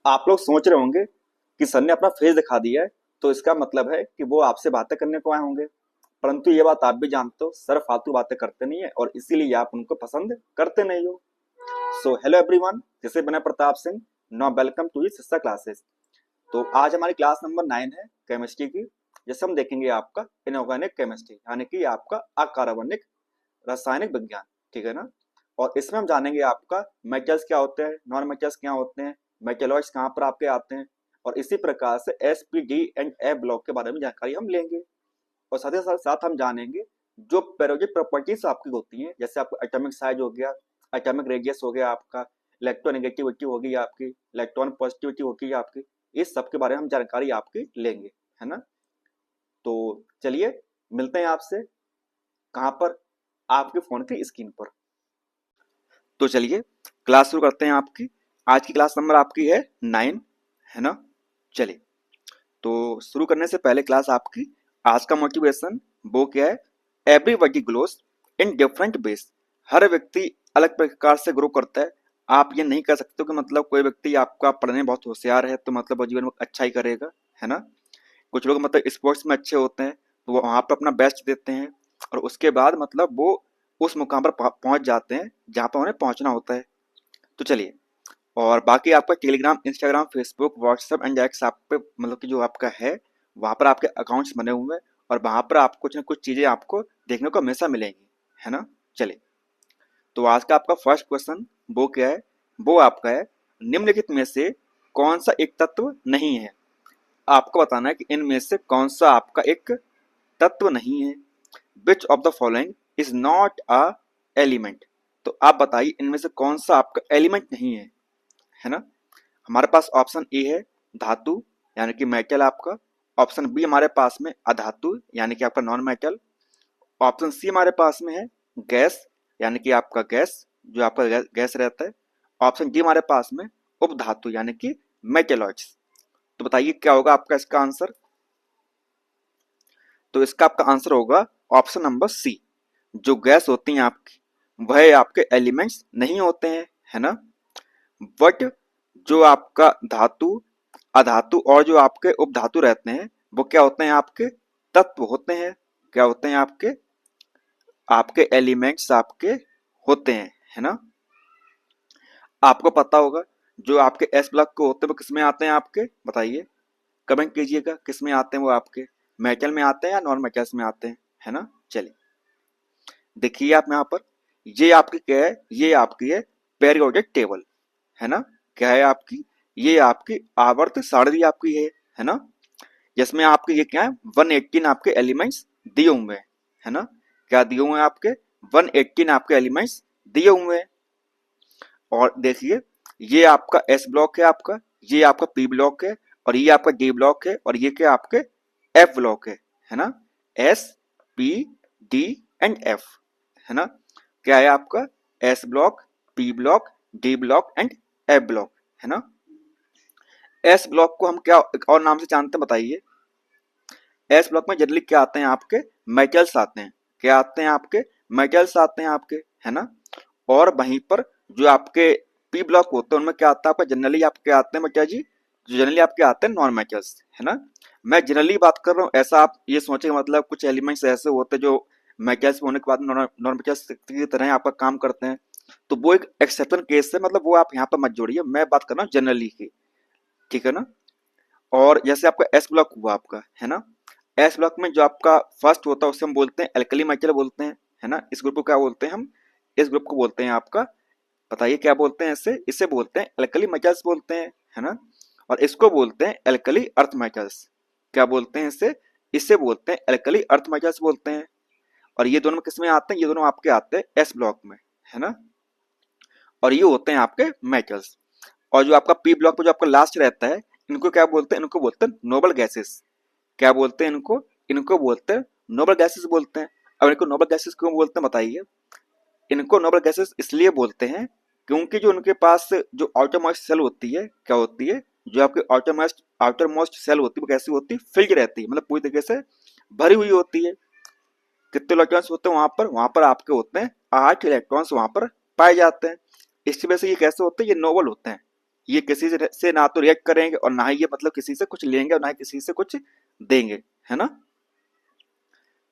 आप लोग सोच रहे होंगे कि सर ने अपना फेस दिखा दिया है, तो इसका मतलब है कि वो आपसे बातें करने को आए होंगे। परंतु ये बात आप भी जानते हो, सर फालतू बातें करते नहीं है और इसीलिए आप उनको पसंद करते नहीं हो। So hello everyone, this is Vinay Pratap Singh. Now welcome to sister classes. तो आज हमारी क्लास नंबर 9 है केमिस्ट्री की, जिसमें हम देखेंगे आपका इनऑर्गेनिक केमिस्ट्री, यानी कि आपका अकार्बनिक रासायनिक विज्ञान। ठीक है ना। और इसमें हम जानेंगे आपका मेटल्स क्या होते हैं, नॉन मेटल्स क्या होते हैं, मेटलॉइड्स कहाँ पर आपके आते हैं, और इसी प्रकार से S P D and F block के बारे में जानकारी हम लेंगे। और साथ ही साथ हम जानेंगे जो पेरियोडिक प्रॉपर्टीज आपकी होती हैं, जैसे आपका एटॉमिक साइज हो गया, एटॉमिक रेडियस हो गया आपका, इलेक्ट्रोनेगेटिविटी होगी आपकी, इलेक्ट्रॉन पॉजिटिविटी होगी आपकी। इस सब के बारे में हम जानकारी आपकी लेंगे, है ना। तो चलिए मिलते हैं आपसे कहाँ पर, आपके फोन की स्क्रीन पर। तो चलिए क्लास शुरू करते हैं आपकी। आज की क्लास नंबर आपकी है 9, है ना। चलिए, तो शुरू करने से पहले क्लास आपकी आज का मोटिवेशन वो क्या है, everybody grows in different ways. हर व्यक्ति अलग प्रकार से ग्रो करता है। आप ये नहीं कह सकते कि मतलब कोई व्यक्ति आपका पढ़ने में बहुत होशियार है तो मतलब वो जीवन में अच्छा ही करेगा, है ना। कुछ लोग मतलब स्पोर्ट्स में अच्छे होते हैं तो वो वहाँ पर अपना बेस्ट देते हैं और उसके बाद मतलब वो उस मुकाम पर पहुंच जाते हैं जहाँ पर उन्हें पहुंचना होता है। तो चलिए, और बाकी आपका Telegram, Instagram, Facebook, WhatsApp and x आप पे मतलब कि जो आपका है वहाँ पर आपके अकाउंट्स बने हुए हैं और वहाँ पर आपको कुछ ना कुछ चीज़ें आपको देखने को हमेशा मिलेंगी, है ना। चलिए, तो आज का आपका फर्स्ट क्वेश्चन वो क्या है, वो आपका है निम्नलिखित में से कौन सा एक तत्व नहीं है। आपको बताना है कि इनमें से कौन सा आपका एक तत्व नहीं है। विच of the following is not a element. तो आप बताइए इनमें से कौन सा आपका एलिमेंट नहीं है ना। हमारे पास ऑप्शन ए है धातु, यानी कि मेटल आपका। ऑप्शन बी हमारे पास में अधातु, यानी कि आपका नॉन मेटल। ऑप्शन सी हमारे पास में है गैस, यानी कि आपका गैस, जो आपका गैस रहता है। ऑप्शन डी हमारे पास में उपधातु, यानी कि मेटेलॉइड्स। तो बताइए क्या होगा आपका इसका आंसर। तो इसका आपका आंसर होगा ऑप्शन नंबर सी। जो गैस होती हैं आपकी वह आपके एलिमेंट्स नहीं होते हैं, है ना। बट जो आपका धातु, अधातु और जो आपके उपधातु रहते हैं वो क्या होते हैं, आपके तत्व होते हैं। क्या होते हैं आपके, आपके एलिमेंट्स आपके होते हैं, है ना। आपको पता होगा जो आपके एस ब्लॉक को होते हैं वो किसमें आते हैं आपके, बताइए, कमेंट कीजिएगा किस में आते हैं वो आपके, मेटल में आते हैं या नॉन मेटल्स में आते हैं, है ना। चलिए देखिए आप यहाँ पर, ये आपकी क्या है, ये आपकी है पेरियोडिक टेबल, है ना। क्या है आपकी, ये आपकी आवर्त सारणी आपकी है ना। जिसमें आपके ये क्या है 118 आपके एलिमेंट्स दिए हुए हैं, है ना। क्या दिए हुए हैं आपके 118 आपके एलिमेंट्स दिए हुए हैं। और देखिए ये आपका एस ब्लॉक है आपका, ये आपका पी ब्लॉक है, और ये आपका डी ब्लॉक है, और ये क्या आपके एफ ब्लॉक है ना। S, P, D and F, है ना। क्या है आपका S block, P block, D block and F block, है ना। एस ब्लॉक को हम क्या एक और नाम से जानते हैं, बताइए। एस ब्लॉक में जनरली क्या आते हैं आपके, मेटल्स आते हैं। क्या आते हैं आपके, मेटल्स आते हैं आपके, है ना। और वहीं पर जो आपके पी ब्लॉक होते हैं उनमें क्या आता है आपका, जनरली आपके आते हैं बेटा जी, जो जनरली आपके आते हैं नॉन मेटल्स, है ना। मैं जनरली बात कर रहा हूँ, ऐसा आप ये सोचे मतलब कुछ एलिमेंट्स ऐसे होते हैं जो मेटल्स होने के बाद नॉन मेटल्स की तरह आपका काम करते हैं, तो वो एक एक्सेप्शन केस है, मतलब वो आप यहाँ पर मत जोड़िए, मैं बात कर रहा हूँ जनरली की, ठीक है ना। और जैसे आपका एस ब्लॉक हुआ आपका, है ना। एस ब्लॉक में जो आपका फर्स्ट होता है उसे हम बोलते हैं एल्कली मेटल बोलते हैं, है ना। इस ग्रुप को क्या बोलते हैं हम, इस ग्रुप को बोलते हैं आपका, बताइए क्या बोलते हैं इसे, इसे बोलते हैं एल्कली मेटल्स बोलते हैं, है ना। और इसको बोलते हैं एल्कली अर्थ मेटल्स। क्या बोलते हैं इसे, इसे बोलते हैं एल्कली अर्थ मेटल्स बोलते हैं। और ये दोनों किस में आते हैं, ये दोनों आपके आते हैं एस ब्लॉक में, है ना। और ये होते हैं आपके मेटल्स। और जो आपका पी ब्लॉक में जो आपका लास्ट रहता है, इनको क्या बोलते हैं, इनको बोलते हैं नोबल गैसेस। क्या बोलते हैं इनको, इनको बोलते हैं नोबल गैसेस बोलते हैं। अब इनको नोबल गैसेस क्यों बोलते हैं, बताइए। इनको नोबल गैसेस इसलिए बोलते हैं क्योंकि जो उनके पास जो आउटर मोस्ट सेल होती है, क्या होती है, जो आपकी आउटर मोस्ट सेल होती है वो कैसी होती है, फिल्ड रहती है, मतलब पूरी तरीके से भरी हुई होती है। कितने इलेक्ट्रॉन्स होते हैं वहां पर आपके होते हैं 8 इलेक्ट्रॉन्स वहां पर पाए जाते हैं। इसी वजह से ये कैसे होते हैं, ये नोबल होते हैं, ये किसी से ना तो रिएक्ट करेंगे और ना ही ये मतलब किसी से कुछ लेंगे और ना ही किसी से कुछ देंगे, है ना।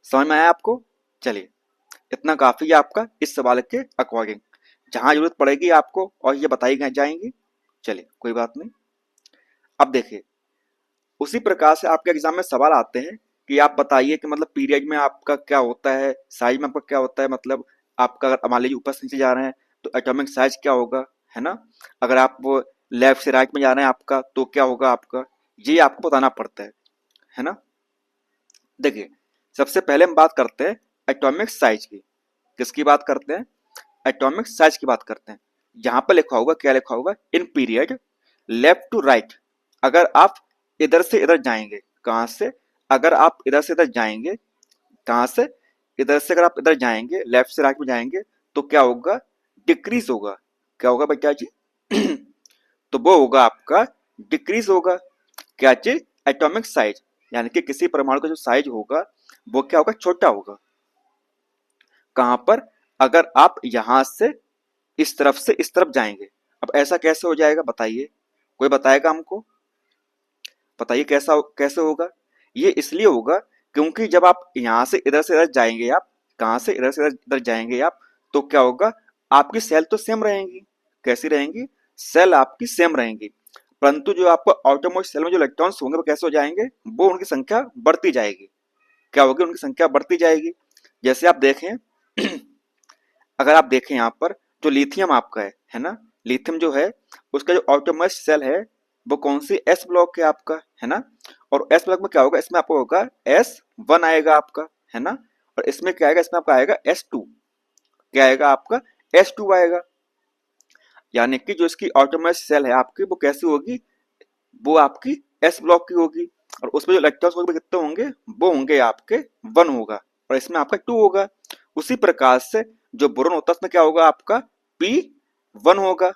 समझ में आया आपको? चलिए, इतना काफी है आपका इस सवाल के अकॉर्डिंग। जहां जरूरत पड़ेगी आपको और ये बताई जाएंगी। चलिए, कोई बात नहीं। अब देखिए, उसी प्रकार से आपके एग्जाम में सवाल आते हैं कि आप बताइए कि मतलब पीरियड में आपका क्या होता है, साइज में आपका क्या होता है, मतलब आपका अगर मान लीजिए ऊपर से नीचे जा रहे हैं तो एटॉमिक साइज क्या होगा, है ना। अगर आप वो लेफ्ट से राइट में जा रहे हैं आपका तो क्या होगा आपका, ये आपको बताना पड़ता है ना। देखिए, सबसे पहले हम बात करते हैं एटॉमिक साइज की। किसकी बात करते हैं? एटॉमिक साइज की बात करते हैं। यहाँ पर लिखा होगा, क्या लिखा होगा, in period left to right. अगर आप इधर से इधर जाएंगे, कहां से, अगर आप इधर से इधर जाएंगे, कहां से, इधर से अगर आप इधर जाएंगे, लेफ्ट से राइट में जाएंगे तो क्या होगा, डिक्रीज होगा। क्या होगा बेटा जी? तो वो होगा आपका डिक्रीज होगा। क्या चीज? Atomic size. यानी कि किसी परमाणु का जो साइज होगा वो क्या होगा, छोटा होगा। कहां पर? अगर आप यहां से इस तरफ जाएंगे। अब ऐसा कैसे हो जाएगा बताइए, कोई बताएगा हमको? बताइए कैसा कैसे होगा। ये इसलिए होगा क्योंकि जब आप यहां से इधर जाएंगे, आप कहां से, इधर जाएंगे आप, तो क्या होगा, आपकी सेल तो सेम रहेंगी। कैसी रहेंगी? सेल आपकी सेम रहेंगी, परंतु जो आपको आउटरमोस्ट सेल में जो इलेक्ट्रॉन्स होंगे वो कैसे हो जाएंगे, वो उनकी संख्या बढ़ती जाएगी। क्या होगी, उनकी संख्या बढ़ती जाएगी। जैसे आप देखें अगर आप देखें यहाँ पर जो लिथियम आपका है ना, लिथियम जो है उसका जो आउटरमोस्ट सेल है वो कौन सी, एस ब्लॉक है आपका, है ना। और एस ब्लॉक में क्या होगा, इसमें आपको होगा S1 आएगा आपका, है ना। और इसमें क्या आएगा, इसमें आपका आएगा S2। क्या आएगा आपका, S2 आएगा। यानी कि जो इसकी ऑटोमेट सेल है आपकी वो कैसी होगी, वो आपकी एस ब्लॉक की होगी। और उसमें जो इलेक्ट्रॉन्स होंगे कितने होंगे, वो होंगे आपके 1 होगा और इसमें आपका 2 होगा। उसी प्रकार से जो बोरोन होता है उसमें क्या होगा आपका P1 होगा,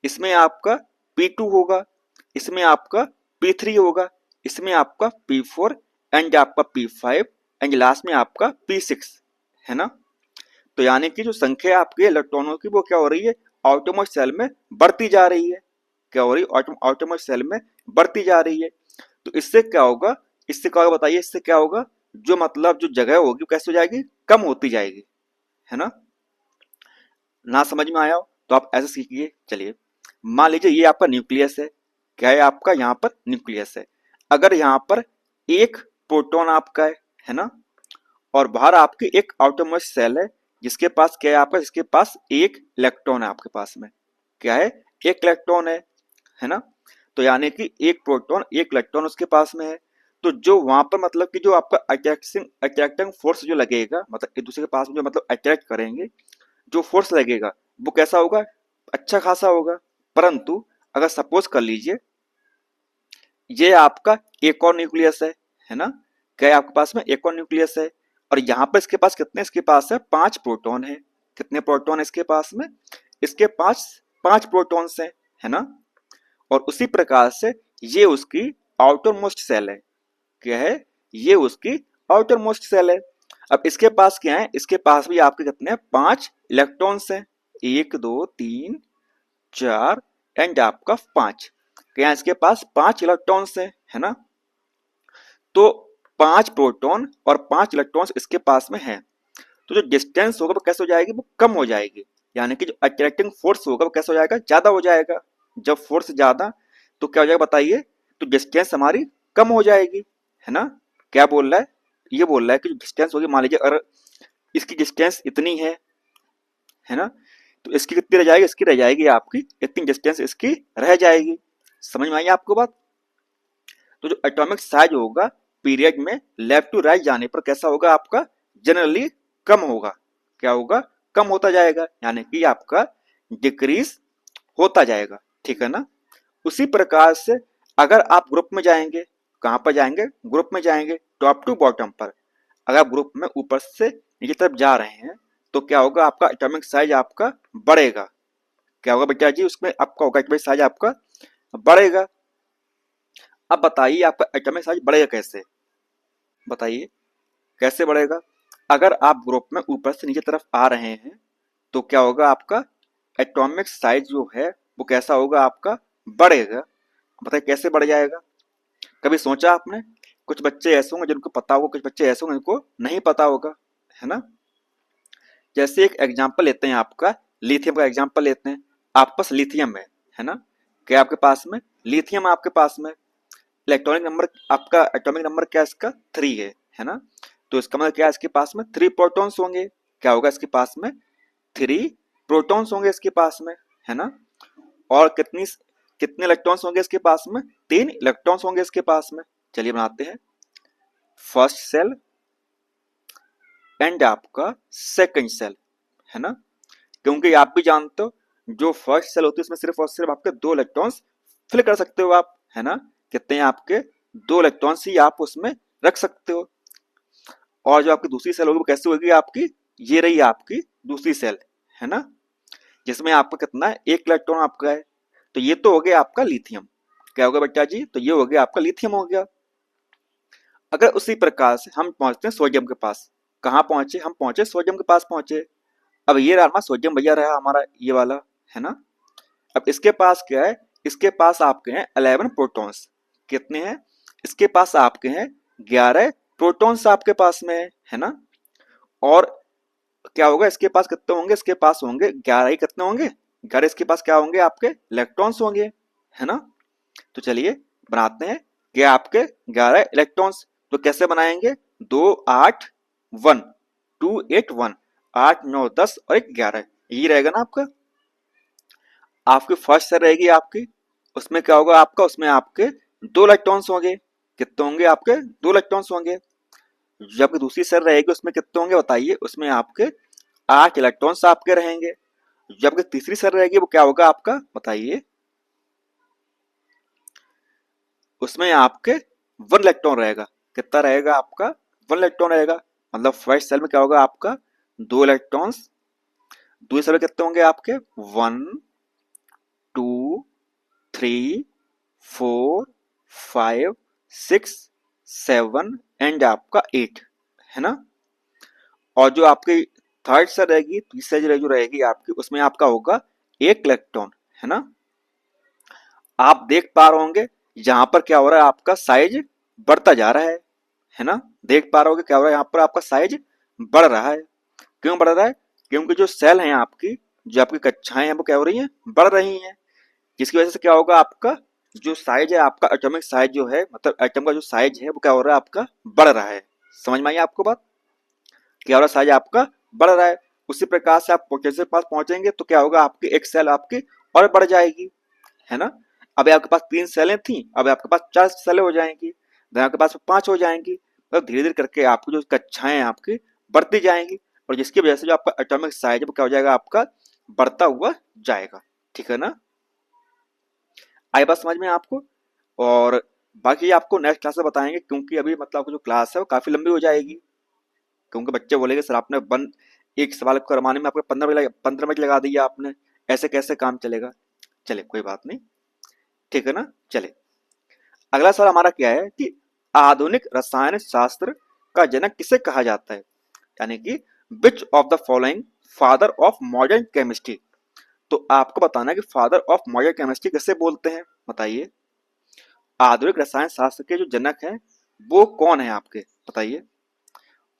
इसमें आपका P2 होगा, इसमें आपका P3 होगा, इसमें आपका P4 एंड आपका P5 एंड लास्ट में आपका P6, है ना। तो यानी कि जो संख्या है आपकी इलेक्ट्रॉनों की वो क्या हो रही है, ऑटोमोस्ट सेल में बढ़ती जा रही है। क्या हो रही है, ऑटोमोस्ट सेल में बढ़ती जा रही है। तो इससे क्या होगा, इससे क्या होगा बताइए, इससे क्या होगा, जो मतलब जो जगह होगी वो कैसे हो जाएगी, कम होती जाएगी, है ना। ना समझ में आया हो तो आप ऐसे सीखिए। चलिए, मान लीजिए ये आपका न्यूक्लियस है। क्या है आपका, यहाँ पर न्यूक्लियस है। अगर यहाँ पर एक प्रोटॉन आपका है ना, और बाहर आपकी एक आउटरमोस्ट सेल है जिसके पास क्या है आपका, जिसके पास एक इलेक्ट्रॉन है आपके पास में। क्या है, एक इलेक्ट्रॉन है ना। तो यानी कि एक प्रोटॉन एक इलेक्ट्रॉन उसके पास में है। तो जो वहां पर मतलब कि जो आपका अट्रैक्टिंग फोर्स जो लगेगा, मतलब एक दूसरे के पास में जो मतलब अट्रैक्ट करेंगे, जो फोर्स लगेगा वो कैसा होगा, अच्छा खासा होगा। परंतु अगर सपोज कर लीजिए ये आपका एक और न्यूक्लियस है ना, क्या है आपके पास में एक और न्यूक्लियस है, और यहाँ पर इसके पास कितने, इसके पास है 5 प्रोटॉन है। कितने प्रोटॉन है इसके पास में, इसके पास 5 प्रोटॉन्स है ना। और उसी प्रकार से ये उसकी आउटर मोस्ट सेल है। क्या है, ये उसकी आउटर मोस्ट सेल है। अब इसके पास क्या है, इसके पास भी आपके कितने हैं, 5 इलेक्ट्रॉन्स हैं। 1 2 3 4 एंड आपका 5। क्या इसके पास 5 इलेक्ट्रॉन्स है ना। तो 5 प्रोटॉन और 5 इलेक्ट्रॉन्स इसके पास में है। तो जो डिस्टेंस होगा वो कैसे हो जाएगी, वो कम हो जाएगी। यानी कि जो अट्रैक्टिंग फोर्स होगा वो कैसे हो जाएगा, ज्यादा हो जाएगा। जब फोर्स ज्यादा तो क्या हो जाएगा बताइए, तो डिस्टेंस हमारी कम हो जाएगी, है ना। क्या बोल रहा है, ये बोल रहा है कि जो डिस्टेंस होगी, मान लीजिए अगर इसकी डिस्टेंस इतनी है ना, तो इसकी कितनी रह जाएगी, इसकी रह जाएगी आपकी इतनी डिस्टेंस इसकी रह जाएगी। समझ में आई आपको बात। तो जो एटॉमिक साइज होगा पीरियड में लेफ्ट टू राइट जाने पर कैसा होगा आपका, जनरली कम होगा। क्या होगा, कम होता जाएगा, यानी कि आपका डिक्रीज होता जाएगा, ठीक है ना। उसी प्रकार से अगर आप ग्रुप में जाएंगे, कहां पर जाएंगे, ग्रुप में जाएंगे टॉप टू बॉटम पर। अगर आप ग्रुप में ऊपर से नीचे तरफ जा रहे हैं तो क्या होगा, आपका एटॉमिक साइज आपका बढ़ेगा। क्या होगा बेटा जी, उसमें आपका होगा एटॉमिक साइज आपका बढ़ेगा। अब बताइए आपका एटॉमिक साइज बढ़ेगा कैसे, बताइए कैसे बढ़ेगा। अगर आप ग्रुप में ऊपर से नीचे तरफ आ रहे हैं तो क्या होगा, आपका एटॉमिक साइज जो है वो कैसा होगा, आपका बढ़ेगा। बताइए कैसे बढ़ जाएगा? कभी सोचा आपने? कुछ बच्चे ऐसे होंगे जिनको पता होगा, कुछ बच्चे ऐसे होंगे जिनको नहीं पता होगा, है ना। जैसे एक एग्जांपल लेते हैं आपका, लिथियम का एग्जांपल लेते हैं। आपके पास लिथियम है ना। क्या आपके पास में लिथियम, आपके पास में इलेक्ट्रॉनिक नंबर, आपका एटॉमिक नंबर क्या है इसका? 3 है ना। तो इसका मतलब क्या है, इसके पास में 3 प्रोटॉन्स होंगे। क्या होगा इसके पास में? 3 प्रोटॉन्स होंगे इसके पास में, है ना। और कितने इलेक्ट्रॉन्स होंगे इसके पास में? 3 इलेक्ट्रॉन्स होंगे इसके पास में। चलिए बनाते हैं। फर्स्ट सेल एंड आपका सेकंड सेल, है ना। क्योंकि आप भी जानते हो जो फर्स्ट सेल होती है उसमें सिर्फ और सिर्फ आपके 2 इलेक्ट्रॉन्स फिल कर सकते हो आप, है ना। कितने हैं आपके? 2 इलेक्ट्रॉन्स ही आप उसमें रख सकते हो। और जो आपकी दूसरी सेल होगी वो कैसे होगी आपकी? ये रही आपकी दूसरी सेल, है ना, जिसमें आपका कितना है? 1 इलेक्ट्रॉन आपका है। तो ये तो हो गया आपका लिथियम। क्या हो गया बेटा जी? तो ये हो गया आपका लिथियम हो गया। अगर उसी प्रकार से हम पहुंचते हैं सोडियम के पास। कहाँ पहुंचे? हम पहुंचे सोडियम के पास पहुंचे। अब ये रहा हमारा सोडियम भैया, रहा हमारा ये वाला, है ना। अब इसके पास क्या है? इसके पास आपके हैं 11 प्रोटॉन्स। कितने हैं? इसके पास आपके हैं 11 प्रोटॉन्स आपके पास में है ना। और क्या होगा इसके पास? कितने होंगे इसके पास? होंगे 11 ही। कितने होंगे? 11। इसके पास क्या होंगे? आपके इलेक्ट्रॉन्स होंगे, है ना। तो चलिए बनाते हैं कि आपके 11 इलेक्ट्रॉन्स। तो कैसे बनाएंगे? 2 8 1, 2 8 1, 8 9 10 और एक 11, यही रहेगा ना आपका। आपकी फर्स्ट सेल रहेगी आपकी, उसमें क्या होगा आपका? उसमें आपके 2 इलेक्ट्रॉन्स होंगे। कितने होंगे आपके? 2 इलेक्ट्रॉन्स होंगे। जबकि दूसरी सेल रहेगी उसमें कितने होंगे बताइए? उसमें आपके 8 इलेक्ट्रॉन्स आपके रहेंगे। जबकि तीसरी सेल रहेगी वो क्या होगा आपका? बताइए। उसमें आपके 1 इलेक्ट्रॉन रहेगा। कितना रहेगा आपका? 1 इलेक्ट्रॉन रहेगा। मतलब फर्स्ट सेल में क्या होगा आपका? 2 इलेक्ट्रॉन्स। दूसरी सेल में कितने होंगे आपके? 1 2 3 4 5 6 7 एंड आपका 8, है ना। और जो आपकी थर्ड सेल रहेगी, तीसरी सेल जो रहेगी आपकी, उसमें आपका होगा 1 इलेक्ट्रॉन, है ना। आप देख पा रहे होंगे यहाँ पर क्या हो रहा है? आपका साइज बढ़ता जा रहा है ना। देख पा रहे होंगे क्या हो रहा है? यहाँ पर आपका साइज बढ़ रहा है। क्यों बढ़ रहा है? क्योंकि जो सेल हैं आपकी, जो आपकी कक्षाएं हैं वो क्या हो रही हैं? बढ़ रही हैं। जिसकी वजह से क्या होगा? आपका जो साइज है, आपका एटॉमिक साइज जो है, मतलब एटम का जो साइज है वो क्या हो रहा है? आपका बढ़ रहा है। समझ में आई आपको बात? क्या हो रहा है? साइज आपका बढ़ रहा है। उसी प्रकार से आप पोटेंशियल के पास पहुंचेंगे तो क्या होगा? आपकी एक सेल आपकी और बढ़ जाएगी, है ना। अभी आपके पास 3 सेलें थी, अब आपके पास 4 सेलें हो जाएंगी, फिर आपके पास 5 हो जाएंगी। मतलब धीरे धीरे करके आपकी जो कक्षाएं हैं आपकी बढ़ती जाएंगी, और जिसकी वजह से जो आपका एटॉमिक साइज है वो क्या हो जाएगा? आपका बढ़ता हुआ जाएगा। ठीक है ना। आई बात समझ में आपको? और बाकी आपको नेक्स्ट क्लास में बताएंगे, क्योंकि अभी मतलब आपको जो क्लास है वो काफी लंबी हो जाएगी। क्योंकि बच्चे बोलेंगे सर आपने एक सवाल को करवाने में आपको 15 मिनट लगा दिया आपने, ऐसे कैसे काम चलेगा। चले कोई बात नहीं, ठीक है ना। चले अगला सवाल हमारा क्या है कि आधुनिक रसायन शास्त्र का जनक किसे कहा जाता है? यानी कि विच of the following father of modern chemistry. तो आपको बताना है कि फादर ऑफ मॉडर्न केमिस्ट्री किसे बोलते हैं, बताइए। आधुनिक रसायन शास्त्र के जो जनक हैं वो कौन है आपके, बताइए।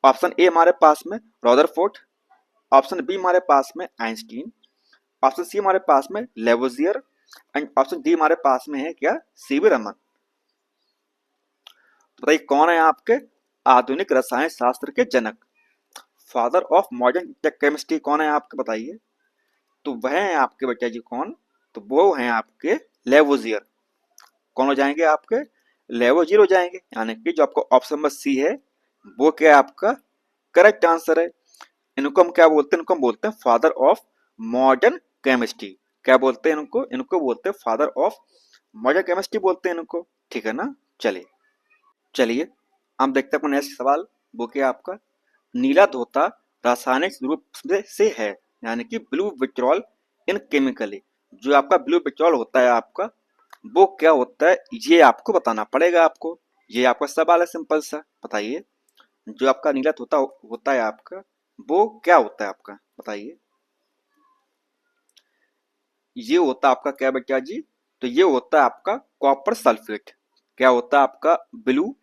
ऑप्शन ए हमारे पास में रॉदरफोर्ड, ऑप्शन बी हमारे पास में आइंस्टीन, ऑप्शन सी हमारे पास में लेवोजियर, एंड ऑप्शन डी हमारे पास में है क्या? सीवी रमन। तो बताइए कौन है आपके आधुनिक रसायन शास्त्र के जनक? फादर ऑफ मॉडर्न केमिस्ट्री कौन है आपके, बताइए। तो वह है आपके बेटा जी कौन? तो वो हैं आपके लेवोजियर। कौन हो जाएंगे आपके? लेवोजियर हो जाएंगे। यानी कि जो आपको ऑप्शन नंबर सी है वो क्या है आपका करेक्ट आंसर है। इनको हम क्या बोलते हैं? इनको हम बोलते हैं फादर ऑफ मॉडर्न केमिस्ट्री। क्या बोलते हैं इनको? इनको बोलते हैं फादर ऑफ मॉडर्न केमिस्ट्री बोलते हैं इनको। ठीक है ना। चलिए चलिए हम देखते हैं अपना नेक्स्ट सवाल। वो क्या आपका? नीला धोता रासायनिक रूप से है, यानी कि ब्लू विट्रॉल इन केमिकली। जो आपका ब्लू विट्रॉल होता है आपका, वो क्या होता है ये आपको बताना पड़ेगा आपको। ये आपका सवाल है सिंपल सा, बताइए। जो आपका नीला धोता होता है आपका, वो क्या होता है आपका, बताइए। ये होता है आपका क्या बेटा जी? तो ये होता है आपका कॉपर सल्फेट। क्या होता है आपका ब्लू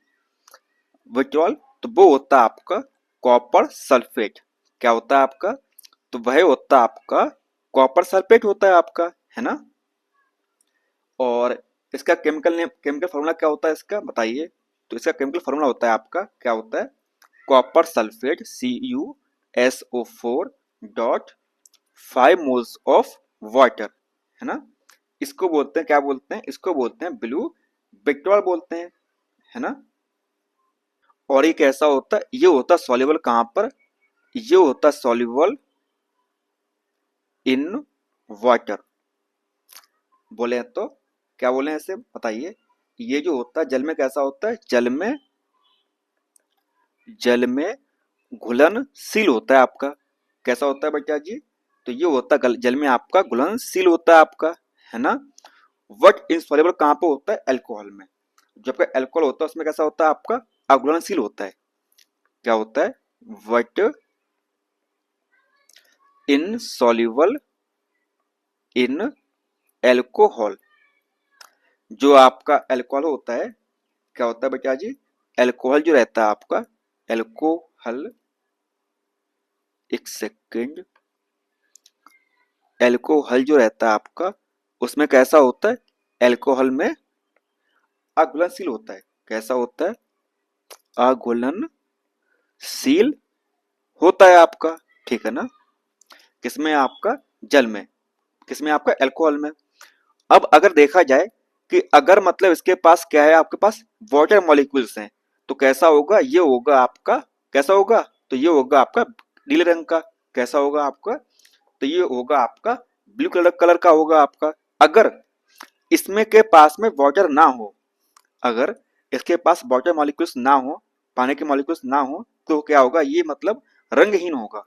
विट्रॉल, तो वो होता है आपका कॉपर सल्फेट। क्या होता है आपका, तो वह होता है आपका कॉपर सल्फेट होता है आपका, है ना। और इसका केमिकल नेम, केमिकल फॉर्मूला क्या होता है इसका बताइए। तो इसका केमिकल फॉर्मूला होता है आपका, क्या होता है, copper sulphate CuSO4 dot 5 moles of water, है ना। इसको बोलते हैं, क्या बोलते हैं, इसको बोलते हैं ब्लू विट्रॉल बोलते हैं, है ना। और ये कैसा होता है, ये होता है सॉल्युबल कहां पर, ये होता है सॉल्युबल इन वाटर। बोले तो क्या बोले हैं इसे बताइए। ये जो होता है जल में कैसा होता है, जल में घुलनशील होता है आपका। कैसा होता है बेटा जी, तो ये होता है जल में आपका घुलनशील होता है आपका, है ना। वट इनसॉल्युबल कहां पे होता है, अल्कोहल में। जब का अल्कोहल होता है उसमें कैसा होता है आपका, अघुलनशील होता है। क्या होता है, वट इनसॉल्युबल इन एल्कोहल। जो आपका अल्कोहल होता है, क्या होता है बेटा जी, अल्कोहल जो रहता है आपका, अल्कोहल, एक सेकेंड, अल्कोहल जो रहता है आपका उसमें कैसा होता है, अल्कोहल में अघुलनशील होता है। कैसा होता है, अघुलनशील होता है आपका, ठीक है ना। किसमें आपका, जल में, किसमें आपका अल्कोहल में। अब अगर देखा जाए कि अगर मतलब इसके पास क्या है, आपके पास वाटर मॉलिक्यूल्स हैं, तो कैसा होगा, ये होगा आपका, कैसा होगा, तो ये होगा आपका नीले रंग का। कैसा होगा आपका, तो ये होगा आपका ब्लू कलर का होगा आपका। अगर इसमें के पास में वाटर ना हो, अगर इसके पास वाटर मॉलिक्यूल्स ना हो, पानी के मॉलिक्यूल्स ना हो, तो क्या होगा, ये मतलब रंगहीन होगा।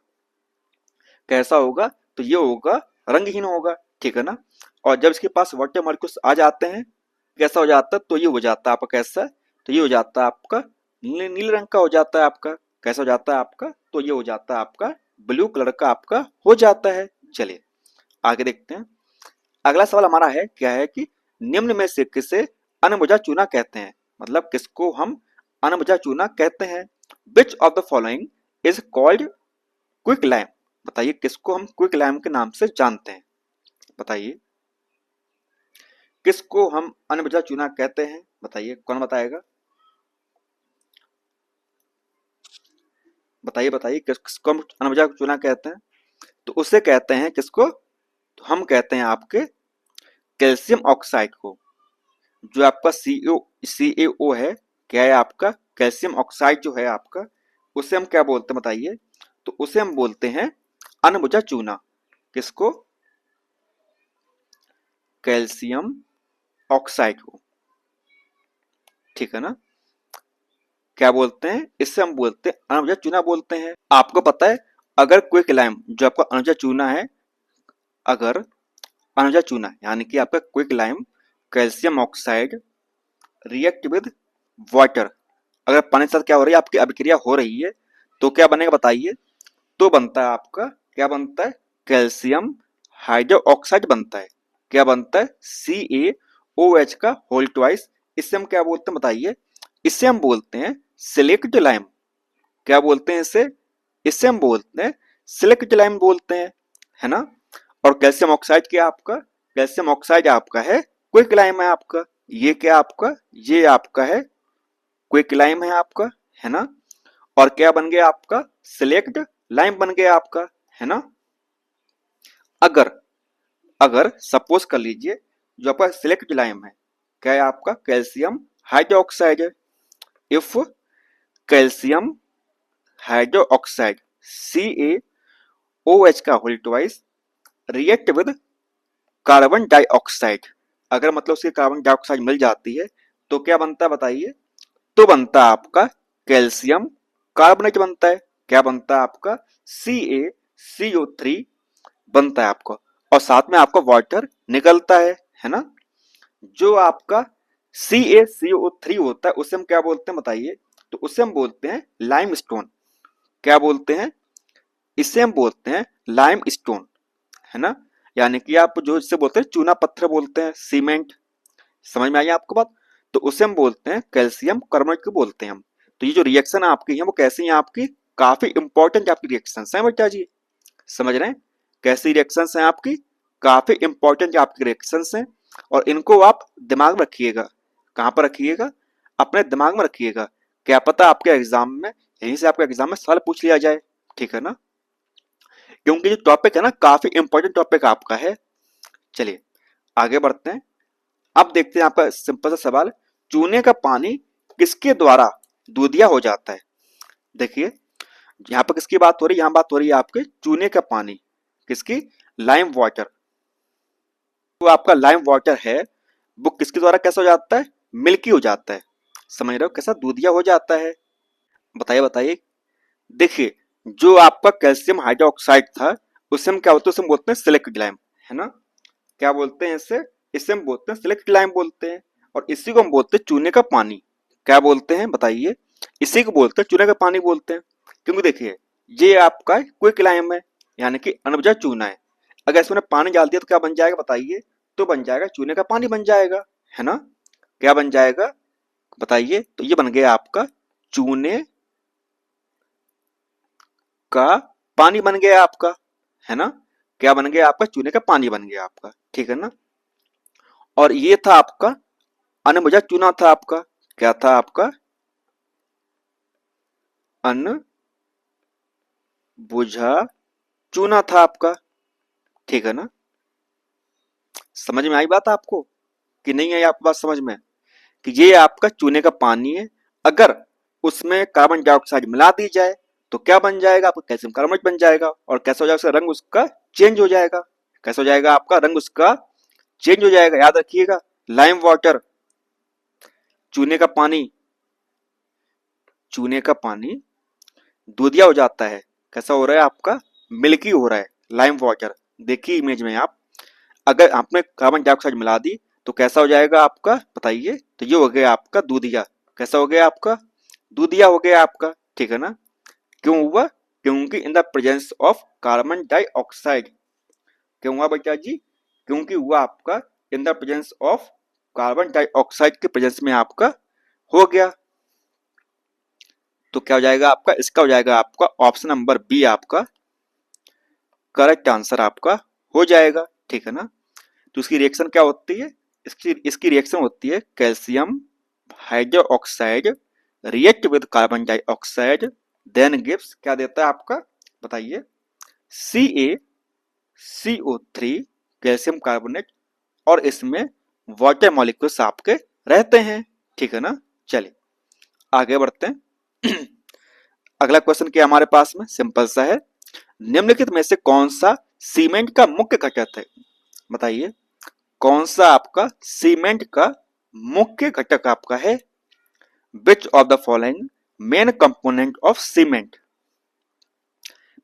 कैसा होगा, तो ये होगा रंगहीन होगा, ठीक है ना। और जब इसके पास वाटर मॉलिक्यूल्स आ जाते हैं, कैसा हो जाता है, तो ये हो जाता है आपका कैसा, तो ये हो जाता है आपका नीले रंग का हो जाता है आपका। कैसा हो जाता है आपका, तो ये हो जाता है आपका ब्लू कलर का आपका हो जाता है। चलिए आगे देखते हैं। अगला सवाल हमारा है, क्या है कि निम्न में से किसे अनबुझा चूना कहते हैं, मतलब किसको हम अनबुझा चूना कहते हैं। विच of the following is called quick lime. बताइए किसको हम क्विक लाइम के नाम से जानते हैं, बताइए किसको हम अनबुझा चूना कहते हैं, बताइए कौन बताएगा, बताइए बताइए किसको हम अनबुझा चूना कहते हैं। तो उसे कहते हैं किसको, तो हम कहते हैं आपके कैल्शियम ऑक्साइड को। जो आपका CaO है, क्या है आपका कैल्शियम ऑक्साइड जो है आपका, उसे हम क्या बोलते हैं बताइए। तो उसे हम बोलते हैं अनबुझा चूना। किसको, कैल्शियम ऑक्साइड को, ठीक है ना। क्या बोलते हैं, इससे हम बोलते हैं अनबुझा चूना बोलते हैं। आपको पता है, अगर क्विक लाइम जो आपका अनबुझा चूना है, अगर अनबुझा चूना यानी कि आपका quick lime calcium oxide react with water, अगर पानी के साथ क्या हो रही है, आपकी अभिक्रिया हो रही है, तो क्या बनेगा बताइए। तो बनता है आपका, क्या बनता है, कैल्शियम हाइड्रो ऑक्साइड बनता है। क्या बनता है, CaOH का होल ट्वाइस। इससे हम क्या बोलते हैं बताइए, इससे हम बोलते हैं सिलेक्ट लाइम। क्या बोलते हैं इसे, इससे हम बोलते हैं सिलेक्ट लाइम बोलते हैं, है ना। और कैल्शियम ऑक्साइड क्या आपका, कैल्शियम ऑक्साइड आपका है क्विक लाइम है आपका। ये क्या आपका, ये आपका है क्विक लाइम है आपका, है ना। और क्या बन गया आपका, सिलेक्ट लाइम बन गया आपका, है ना। अगर अगर सपोज कर लीजिए, जो आपका सिलेक्ट लाइम है, क्या है आपका कैल्शियम हाइड्रोक्साइड है। इफ कैल्शियम हाइड्रोक्साइड CaOH का whole twice react with carbon dioxide, अगर मतलब उसकी कार्बन डाइऑक्साइड मिल जाती है, तो क्या बनता है बताइए। तो बनता है आपका कैल्शियम कार्बोनेट बनता है। क्या बनता है आपका, CaCO3 बनता है आपको, और साथ में आपका वाटर निकलता है ना। जो आपका CaCO3 होता है उसे हम क्या बोलते हैं बताइए। तो उसे हम बोलते हैं लाइम स्टोन। क्या बोलते हैं, इसे हम बोलते हैं लाइम स्टोन, है ना। यानी कि आप जो इससे बोलते हैं चूना पत्थर बोलते हैं, सीमेंट, समझ में आई आपको बात? तो उसे हम बोलते हैं कैल्शियम कार्बोनेट को बोलते हैं हम। तो ये जो रिएक्शन आपकी है वो कैसी है आपकी, काफी इंपॉर्टेंट आपकी रिएक्शन है बेटा जी, समझ रहे हैं? कैसी रिएक्शंस हैं आपकी, काफी इंपॉर्टेंट आपकी रिएक्शंस हैं, और इनको आप दिमाग में रखिएगा। कहाँ पर रखिएगा? अपने दिमाग में रखिएगा। क्या पता आपके एग्जाम में, यहीं से आपके एग्जाम में सवाल पूछ लिया जाए, ठीक है ना? क्योंकि जो टॉपिक है ना काफी इंपॉर्टेंट टॉपिक आपका है। चलिए आगे बढ़ते हैं। अब देखते हैं आपका सिंपल सा सवाल, चूने का पानी किसके द्वारा दूधिया हो जाता है? देखिए यहाँ पर किसकी बात हो रही है, यहाँ बात हो रही है आपके चूने का पानी, किसकी? Lime water. तो आपका लाइम वाटर है वो किसके द्वारा कैसा हो जाता है? मिल्की हो जाता है। समझ रहे हो कैसा दूधिया हो जाता है? बताइए बताइए। देखिए जो आपका कैल्शियम हाइड्रोक्साइड था उसे हम क्या बोलते हैं? उसे हम बोलते हैं सिलिकेट लाइम, है ना? क्या बोलते हैं इसे? इसे हम बोलते हैं सिलिकेट लाइम बोलते हैं। और इसी को हम बोलते हैं चूने का पानी। क्या बोलते हैं बताइए? इसी को बोलते हैं चूने का पानी बोलते हैं। क्योंकि देखिए ये आपका क्विक लाइम है, यानी कि अनबुझा चूना है। अगर इसमें पानी डाल दिया तो क्या बन जाएगा बताइए? तो बन जाएगा चूने का पानी बन जाएगा, है ना? क्या बन जाएगा बताइए? तो ये बन गया आपका चूने का पानी बन गया आपका, है ना? क्या बन गया आपका? चूने का पानी बन गया आपका, ठीक है ना? और ये था आपका अनबुझा चूना था आपका। क्या था आपका? अनबुझा चूना था आपका, ठीक है ना? समझ में आई बात आपको कि नहीं आई आपको बात समझ में? कि ये आपका चूने का पानी है, अगर उसमें कार्बन डाइऑक्साइड मिला दी जाए तो क्या बन जाएगा? आपका कैल्शियम कार्बोनेट बन जाएगा। और कैसा हो जाएगा? उसका रंग उसका चेंज हो जाएगा। कैसा हो जाएगा? आपका रंग उसका चेंज हो जाएगा। याद रखिएगा, लाइम वाटर, चूने का पानी, चूने का पानी दूधिया हो जाता है। कैसा हो रहा है आपका? मिल्की हो रहा है लाइम वाटर। देखिए इमेज में आप, अगर आपने कार्बन डाइऑक्साइड मिला दी तो कैसा हो जाएगा आपका बताइए? तो ये हो गया आपका दूधिया। कैसा हो गया आपका? दूधिया हो गया आपका, ठीक है ना? क्यों हुआ? क्योंकि in the presence of carbon dioxide. क्यों हुआ बेटा जी? क्योंकि हुआ आपका in the presence of carbon dioxide के प्रेजेंस में आपका हो गया। तो क्या हो जाएगा आपका? इसका हो जाएगा आपका ऑप्शन नंबर बी आपका करेक्ट आंसर आपका हो जाएगा, ठीक है ना? तो इसकी रिएक्शन क्या होती है? इसकी रिएक्शन होती है calcium hydroxide react with carbon dioxide then gives, क्या देता है आपका बताइए? CaCO3 कैल्शियम कार्बोनेट, और इसमें वाटर मॉलिक्यूल्स आपके रहते हैं, ठीक है ना? चलिए आगे बढ़ते हैं। अगला क्वेश्चन क्या हमारे पास में? सिंपल सा है, निम्नलिखित में से कौन सा सीमेंट का मुख्य घटक है? बताइए कौन सा आपका सीमेंट का मुख्य घटक आपका है? विच of the following main component of cement?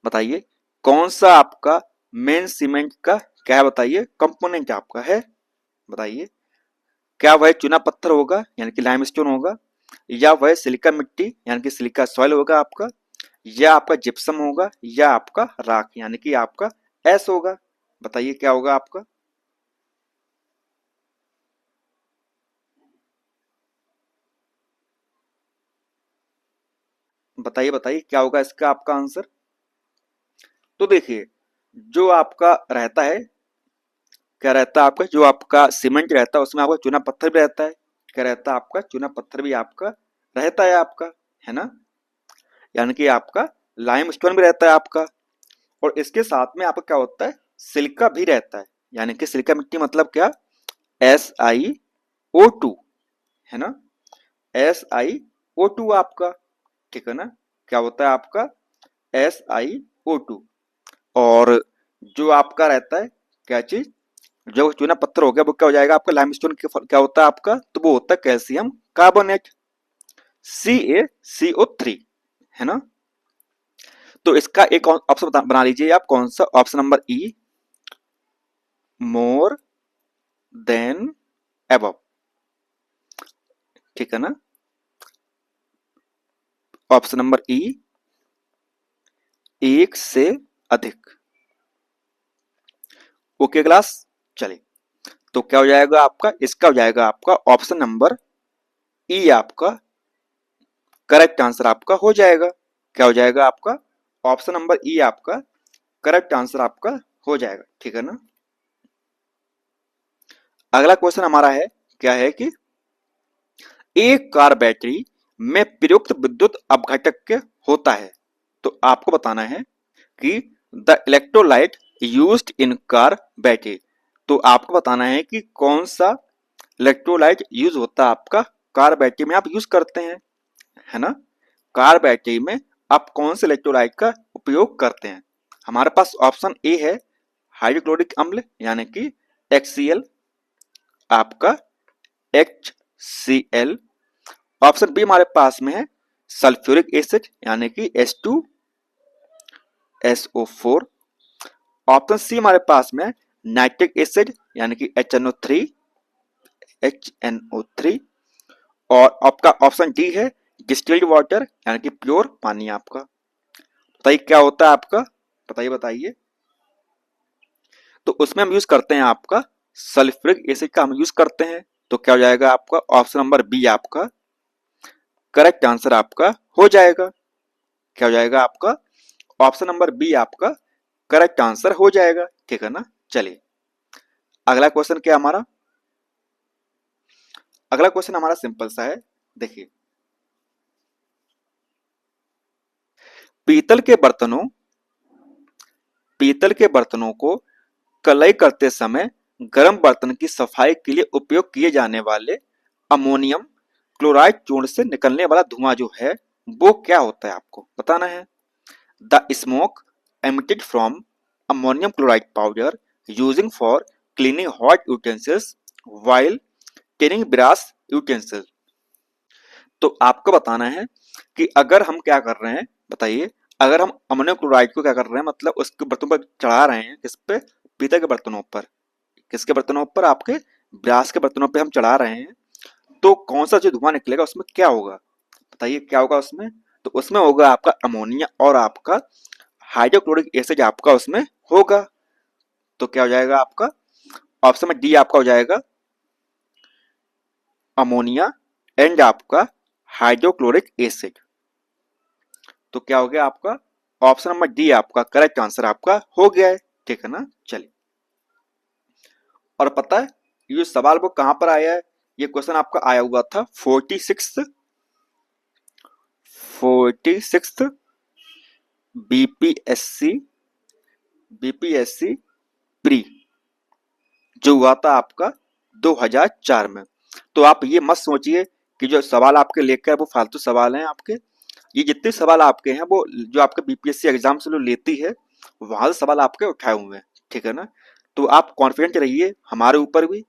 बताइए कौन सा आपका मेन सीमेंट का क्या है बताइए? कंपोनेंट आपका है, बताइए। क्या वह चूना पत्थर होगा यानी कि लाइमस्टोन होगा, या वह सिलिका मिट्टी यानी कि सिलिका सॉइल होगा आपका, या आपका जिप्सम होगा, या आपका राख यानी कि आपका एस होगा? बताइए क्या होगा आपका? बताइए बताइए क्या होगा इसका आपका आंसर? तो देखिए जो आपका रहता है, क्या रहता है आपका? जो आपका सीमेंट रहता है उसमें आपका चूना पत्थर भी रहता है। क्या रहता है आपका? चूना पत्थर भी आपका रहता है आपका, है ना? यानी कि आपका लाइम स्टोन भी रहता है आपका। और इसके साथ में आपका क्या होता है? सिलिका भी रहता है, यानी कि सिलिका मिट्टी मतलब क्या? SiO2, है ना? SiO2 आपका, ठीक है ना? क्या होता है आपका? SiO2। और जो आपका रहता है क्या चीज, जो चूना पत्थर हो गया वो क्या हो जाएगा आपका? लाइमस्टोन क्या होता है आपका? तो वो होता है कैल्शियम कार्बोनेट, CaCO3, है ना? तो इसका एक ऑप्शन बना लीजिए आप, कौन सा? ऑप्शन नंबर ई, मोर देन एबव, ठीक है ना? ऑप्शन नंबर ई, एक से अधिक। ओके क्लास, चलिए तो क्या हो जाएगा आपका, इसका हो जाएगा आपका ऑप्शन नंबर ई आपका करेक्ट आंसर आपका हो जाएगा। क्या हो जाएगा आपका, ऑप्शन नंबर ई आपका करेक्ट आंसर आपका हो जाएगा। ठीक है ना। अगला क्वेश्चन हमारा है, क्या है कि एक कार बैटरी में प्रयुक्त विद्युत अपघटक के होता है। तो आपको बताना है कि the electrolyte used in car battery. तो आपको बताना है कि कौन सा इलेक्ट्रोलाइट यूज होता है आपका कार बैटरी में, आप यूज करते हैं, है ना। कार बैटरी में आप कौन से इलेक्ट्रोलाइट का उपयोग करते हैं। हमारे पास ऑप्शन ए है हाइड्रोक्लोरिक अम्ल यानी कि HCl, आपका HCl। ऑप्शन बी हमारे पास में है सल्फ्यूरिक एसिड यानी कि H2SO4। ऑप्शन सी हमारे पास में नाइट्रिक एसिड यानी कि HNO3। और आपका ऑप्शन डी है डिस्टिल्ड वाटर यानी कि प्योर पानी आपका। बताइए क्या होता है आपका, बताइए बताइए। तो उसमें हम यूज करते हैं आपका सल्फ्यूरिक एसिड का हम यूज करते हैं। तो क्या हो जाएगा आपका, ऑप्शन नंबर बी आपका करेक्ट आंसर आपका हो जाएगा। क्या हो जाएगा आपका, ऑप्शन नंबर बी आपका करेक्ट आंसर हो जाएगा। ठीक है ना। चलिए अगला क्वेश्चन क्या हमारा, अगला क्वेश्चन हमारा सिंपल सा है। देखिए, पीतल के बर्तनों पीतल के बर्तनों को कलई करते समय गर्म बर्तन की सफाई के लिए उपयोग किए जाने वाले अमोनियम क्लोराइड चूर्ण से निकलने वाला धुआं जो है वो क्या होता है, आपको बताना है। The smoke emitted from ammonium chloride powder using for cleaning hot utensils while cleaning brass utensils। तो आपको बताना है कि अगर हम क्या कर रहे हैं, बताइए, अगर हम अमोनियम क्लोराइड को क्या कर रहे हैं, मतलब उसके बर्तनों पर चढ़ा रहे हैं, किस पे, पीतल के बर्तनों पर। किसके बर्तनों पर, आपके ब्रास के बर्तनों पे हम चढ़ा रहे हैं। तो कौन सा जो धुआं निकलेगा उसमें क्या होगा, बताइए क्या होगा उसमें। तो उसमें होगा आपका अमोनिया और आपका हाइड्रोक्लोरिक एसिड आपका उसमें होगा। तो क्या हो जाएगा आपका, ऑप्शन में डी आपका हो जाएगा अमोनिया एंड आपका हाइड्रोक्लोरिक एसिड। तो क्या हो गया आपका, ऑप्शन नंबर डी आपका करेक्ट आंसर आपका हो गया है। ठीक है ना। चलिए, और पता है ये सवाल वो कहां पर आया है, ये क्वेश्चन आपका आया हुआ था 46 बीपीएससी बीपीएससी प्री, जो हुआ था आपका 2004 में। तो आप ये मत सोचिए कि जो सवाल आपके लेकर वो फालतू सवाल हैं आपके। ये जितने सवाल आपके हैं वो जो आपके बीपीएससी एग्जाम से जो लेती है वहां से सवाल आपके उठाए हुए हैं। ठीक है ना। तो आप कॉन्फिडेंट रहिए हमारे ऊपर भी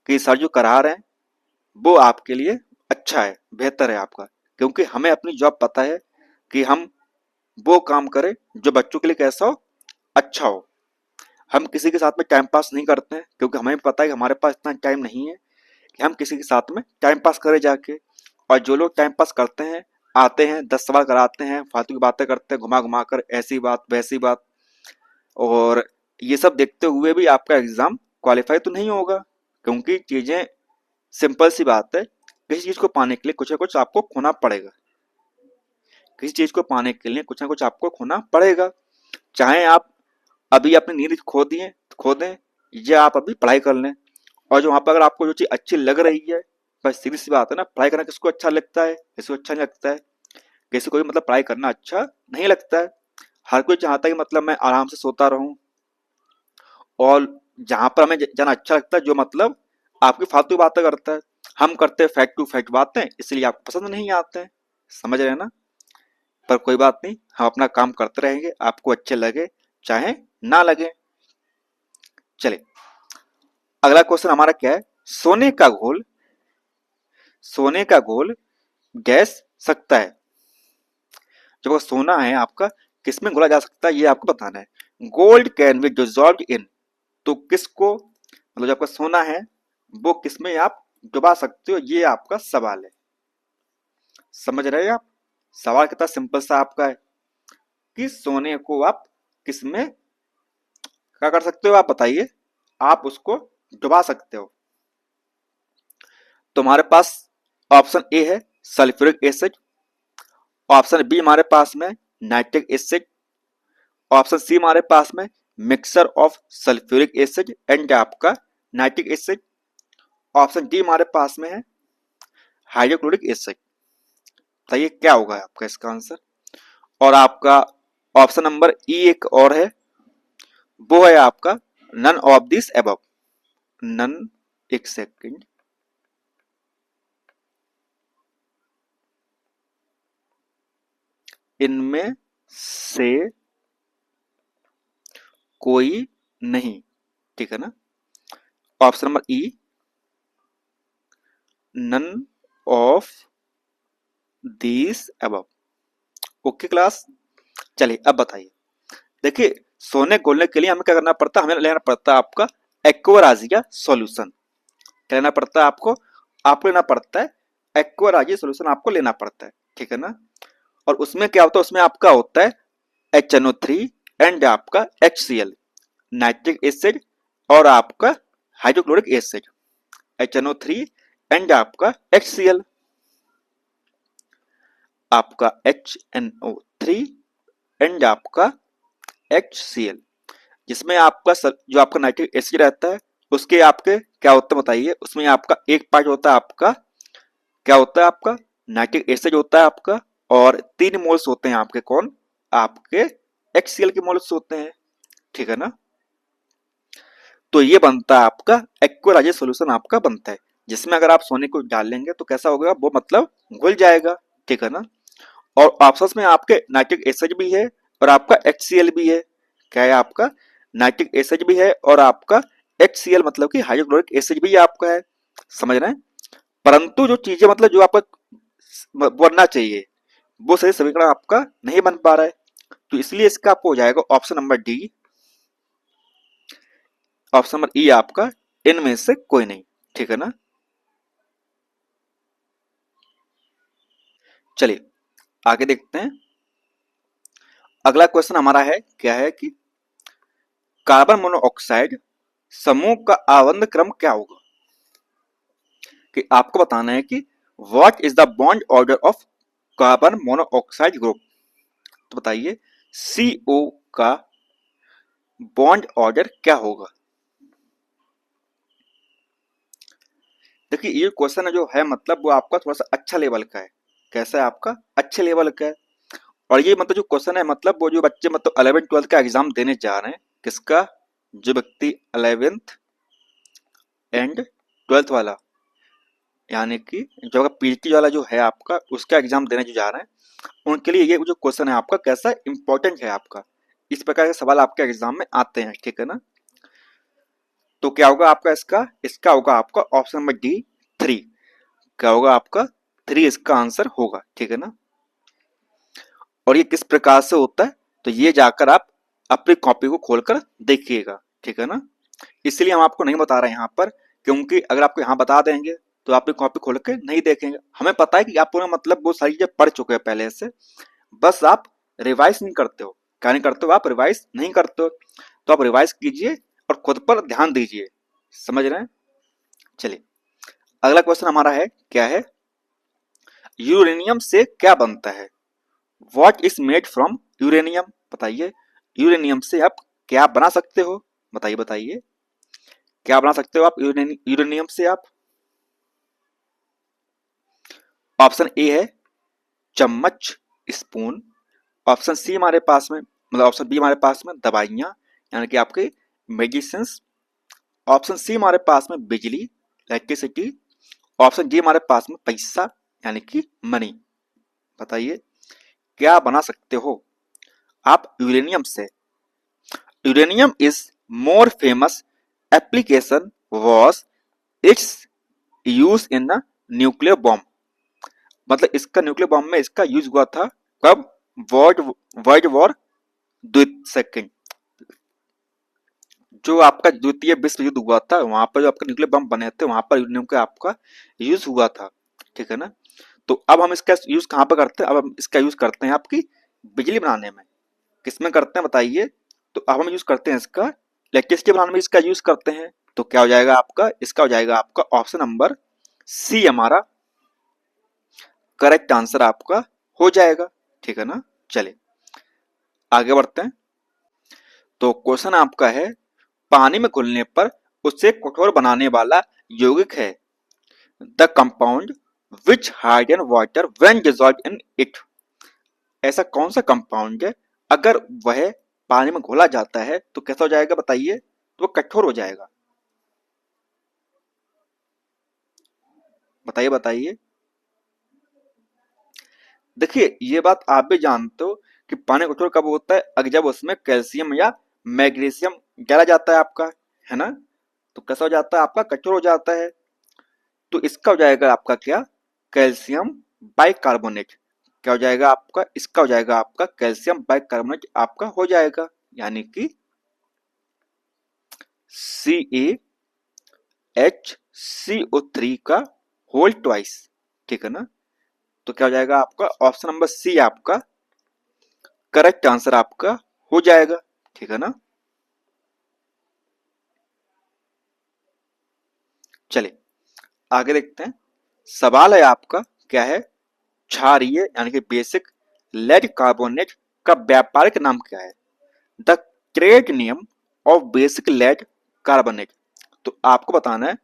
कि सर जो करा रहे हैं वो आपके लिए अच्छा है, बेहतर है आपका। क्योंकि हमें अपनी जॉब पता है कि हम वो काम करें जो बच्चों के लिए कैसा हो, अच्छा हो। हम किसी के साथ में टाइम पास नहीं करते हैं क्योंकि हमें पता है कि हमारे पास इतना टाइम नहीं है कि हम किसी के साथ में टाइम पास करें जाके। और जो लोग टाइम पास करते हैं, आते हैं 10 सवाल कराते हैं, फालतू की बातें करते हैं, घुमा घुमा कर ऐसी बात वैसी बात, और ये सब देखते हुए भी आपका एग्जाम क्वालिफाई तो नहीं होगा। क्योंकि चीजें सिंपल सी बात है, किसी चीज को पाने के लिए कुछ ना कुछ आपको खोना पड़ेगा। किसी चीज को पाने के लिए कुछ ना कुछ आपको खोना पड़ेगा। चाहे आप अभी अपनी नींद खो दें या आप अभी पढ़ाई कर लें। और जो वहां पर अगर आपको जो चीज अच्छी लग रही है, बस सीधी सी बात है ना, पढ़ाई करना किसको अच्छा लगता है, किसी को अच्छा नहीं लगता है। किसी को भी मतलब पढ़ाई करना अच्छा नहीं लगता है। हर कोई चाहता है कि मतलब मैं आराम से सोता रहूं, और जहां पर हमें जाना अच्छा लगता है जो मतलब आपकी फालतू बातें करता है। हम करते हैं फैक्ट टू फैक्ट बातें, इसलिए आपको पसंद नहीं आते हैं। समझ रहे हैं ना। पर कोई बात नहीं, हम अपना काम करते रहेंगे, आपको अच्छे लगे चाहे ना लगे। चलिए अगला क्वेश्चन हमारा क्या है, सोने का घोल गैस सकता है। जब सोना है आपका किसमें घोला जा सकता है ये आपको बताना है। Gold can be dissolve in, तो किसको, मतलब जो आपका सोना है वो किसमें आप डुबा सकते हो, ये आपका सवाल है। समझ रहे हैं आप, सवाल कितना सिंपल सा आपका है कि सोने को आप किसमें क्या कर सकते हो, आप बताइए, आप उसको डुबा सकते हो। तो हमारे पास ऑप्शन ए है सल्फ्यूरिक एसिड, ऑप्शन बी हमारे पास में नाइट्रिक एसिड, ऑप्शन सी हमारे पास में mixture of sulphuric acid and आपका नाइट्रिक एसिड, ऑप्शन डी हमारे पास में है हाइड्रोक्लोरिक एसिड। बताइए क्या होगा आपका इसका आंसर। और आपका ऑप्शन नंबर ई एक और है, वो है आपका none of this above. None, एक सेकंड, इनमें से कोई नहीं, ठीक है ना। Option number E none of this above. Okay class, चलिए अब बताइए। देखिए सोने घोलने के लिए हमें क्या करना पड़ता है, हमें लेना पड़ता है आपका एक्वा राजिया सॉल्यूशन। क्या लेना पड़ता है आपको लेना पड़ता है एक्वा राजिया सॉल्यूशन, आपको लेना पड़ता है, ठीक है ना। और उसमें क्या होता है, उसमें आपका होता है HNO3 एंड आपका HCl, नाइट्रिक एसिड और आपका हाइड्रोक्लोरिक एसिड। HNO3 एंड आपका HCl, आपका HNO3 एंड आपका HCl, जिसमें आपका जो आपका नाइट्रिक एसिड रहता है उसके आपके क्या होता है बताइए। उसमें आपका एक पार्ट होता है आपका, क्या होता है आपका नाइट्रिक एसिड होता है आपका, और 3 मोल्स होते हैं आपके, कौन, आपके HCl के मोल्स होते हैं, ठीक है ना। तो ये बनता है आपका एक्वा राजिया सॉल्यूशन आपका बनता है, जिसमें अगर आप सोने को डाल लेंगे तो कैसा होगा, वो मतलब घुल जाएगा, ठीक है ना। और ऑप्शंस में आपके नाइट्रिक एसिड भी है और आपका HCl भी है। क्या है आपका नाइट्रिक एसिड भी है और आपका HCl मतलब कि हाइड्रोक्लोरिक एसिड भी आपका है, समझ रहे हैं। परंतु जो चीजें मतलब जो आपका बनना चाहिए वो सही समीकरण आपका नहीं बन पा रहा है, तो इसलिए इसका आपको हो जाएगा option number D, option number ई आपका इनमें से कोई नहीं, ठीक है ना। चलिए आगे देखते हैं। अगला क्वेश्चन हमारा है, क्या है कि कार्बन मोनोऑक्साइड समूह का आवर्त क्रम क्या होगा। कि आपको बताना है कि what is the bond order of carbon monoxide group. तो बताइए CO का बॉन्ड ऑर्डर क्या होगा। देखिए ये क्वेश्चन जो है मतलब वो आपका थोड़ा सा अच्छा लेवल का है। कैसा है आपका, अच्छे लेवल का है। और ये मतलब जो क्वेश्चन है मतलब वो जो बच्चे मतलब 11th 12th का एग्जाम देने जा रहे हैं, किसका, जो व्यक्ति 11th एंड 12th वाला, यानी कि जो आपका PGT वाला जो है आपका उसका एग्जाम देने जो जा रहे हैं, उनके लिए ये जो क्वेश्चन है आपका कैसा इंपॉर्टेंट है आपका। इस प्रकार के सवाल आपके एग्जाम में आते हैं, ठीक है ना। तो क्या होगा आपका इसका होगा आपका ऑप्शन नंबर डी 3। क्या होगा आपका 3 इसका आंसर होगा, ठीक है ना। और ये किस प्रकार से होता है तो ये जाकर आप अपनी कॉपी को खोलकर देखिएगा, ठीक है ना। इसलिए हम आपको नहीं बता रहे हैं यहाँ पर, क्योंकि अगर आपको यहाँ बता देंगे तो आप कॉपी खोल के नहीं देखेंगे। हमें पता है कि आप पूरा मतलब वो सारी चीजें पढ़ चुके हैं पहले से, बस आप रिवाइज नहीं करते हो। क्या नहीं करते हो, आप रिवाइज नहीं करते हो। तो आप रिवाइज कीजिए और खुद पर ध्यान दीजिए, समझ रहे हैं। चलिए अगला क्वेश्चन हमारा है, क्या है, यूरेनियम से क्या बनता है। What is made from uranium. बताइए यूरेनियम से आप क्या बना सकते हो, बताइए बताइए क्या बना सकते हो आप यूरेनियम से आप। ऑप्शन ए है चम्मच, स्पून, ऑप्शन सी हमारे पास में मतलब ऑप्शन बी हमारे पास में दवाइयां यानी कि आपके मेडिसिन, ऑप्शन सी हमारे पास में बिजली इलेक्ट्रिसिटी, ऑप्शन डी हमारे पास में पैसा यानी कि मनी। बताइए क्या बना सकते हो आप यूरेनियम से। Uranium is more famous application was it's use in nuclear bomb. मतलब इसका न्यूक्लियर बॉम्ब में इसका यूज हुआ था कब, वर्ल्ड वर्ल्ड वॉर सेकेंड, जो आपका द्वितीय विश्व युद्ध हुआ था वहां पर जो आपका न्यूक्लियर बम बने थे वहां पर यूरेनियम का आपका यूज हुआ था, ठीक है ना। तो अब हम इसका यूज कहाँ पर करते हैं, अब हम इसका यूज करते हैं आपकी बिजली बनाने में। किसमें करते हैं बताइए। तो अब हम यूज करते हैं इसका इलेक्ट्रिसिटी बनाने में, इसका यूज करते हैं। तो क्या हो जाएगा आपका, इसका हो जाएगा आपका ऑप्शन नंबर सी हमारा करेक्ट आंसर आपका हो जाएगा। ठीक है ना। चलिए आगे बढ़ते हैं। तो क्वेश्चन आपका है, पानी में घुलने पर उसे कठोर बनाने वाला यौगिक है the compound which harden water when dissolved in it. ऐसा कौन सा कंपाउंड है अगर वह पानी में घोला जाता है तो कैसा हो जाएगा बताइए, तो वो कठोर हो जाएगा। बताइए बताइए। देखिए ये बात आप भी जानते हो कि पानी कठोर कब होता है, अगर जब उसमें कैल्शियम या मैग्नीशियम डाला जाता है आपका, है ना, तो कैसा हो जाता है आपका, कठोर हो जाता है। तो इसका हो जाएगा आपका क्या, कैल्शियम बाइकार्बोनेट। क्या हो जाएगा आपका, इसका हो जाएगा आपका कैल्शियम बाइकार्बोनेट आपका हो जाएगा, यानी कि CaHCO3 का होल ट्वाइस। ठीक है ना। तो क्या हो जाएगा आपका, ऑप्शन नंबर सी आपका करेक्ट आंसर आपका हो जाएगा। ठीक है ना। चलिए आगे देखते हैं। सवाल है आपका क्या है, क्षारीय यानी कि बेसिक लेड कार्बोनेट का व्यापारिक नाम क्या है the trade name of basic lead carbonate. तो आपको बताना है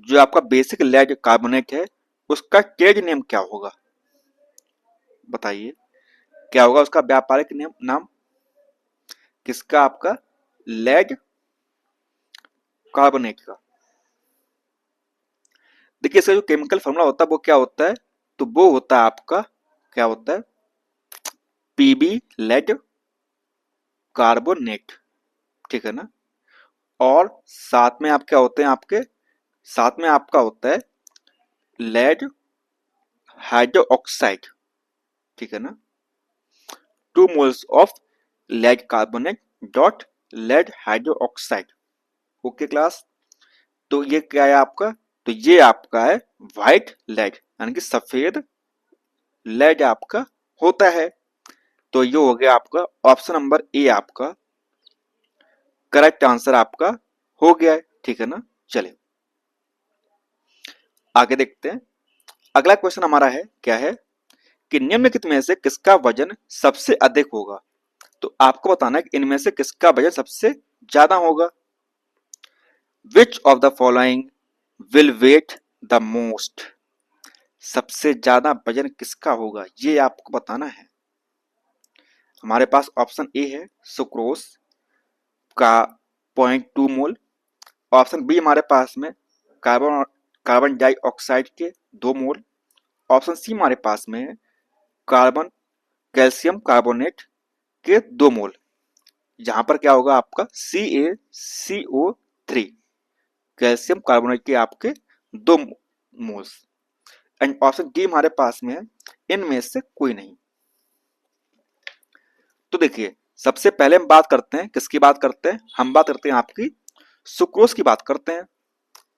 जो आपका बेसिक लेड कार्बोनेट है उसका ट्रेड नेम क्या होगा। बताइए क्या होगा उसका व्यापारिक नाम किसका, आपका लेड कार्बोनेट का। देखिए इसका जो केमिकल फॉर्मूला होता है वो क्या होता है, तो वो होता है आपका, क्या होता है, पीबी लेड कार्बोनेट। ठीक है ना। और साथ में आप क्या होते हैं आपके, साथ में आपका होता है लेड हाइड्रो ऑक्साइड। ठीक है ना। 2 moles of lead carbonate dot lead hydroxide. Okay class. तो ये क्या है आपका, तो ये आपका है व्हाइट लेड यानी कि सफेद लेड आपका होता है। तो ये हो गया आपका ऑप्शन नंबर ए आपका करेक्ट आंसर आपका हो गया है। ठीक है ना। चलिए आगे देखते हैं। अगला क्वेश्चन हमारा है क्या है कि निम्नलिखित में से किसका वजन सबसे अधिक होगा। तो आपको बताना है कि इनमें से किसका वजन सबसे ज्यादा होगा। Which of the following will weight the most. सबसे ज्यादा वजन किसका होगा ये आपको बताना है। हमारे पास ऑप्शन ए है सुक्रोज का 0.2 मोल। ऑप्शन बी हमारे पास में कार्बन कार्बन डाइऑक्साइड के 2 मोल। ऑप्शन सी हमारे पास में है कार्बन कैल्शियम कार्बोनेट के 2 मोल। जहां पर क्या होगा आपका CaCO3 कैल्शियम कार्बोनेट के आपके 2 मोल्स। एंड ऑप्शन डी हमारे पास में है इनमें से कोई नहीं। तो देखिए सबसे पहले हम बात करते हैं किसकी बात करते हैं, हम बात करते हैं आपकी सुक्रोज की बात करते हैं।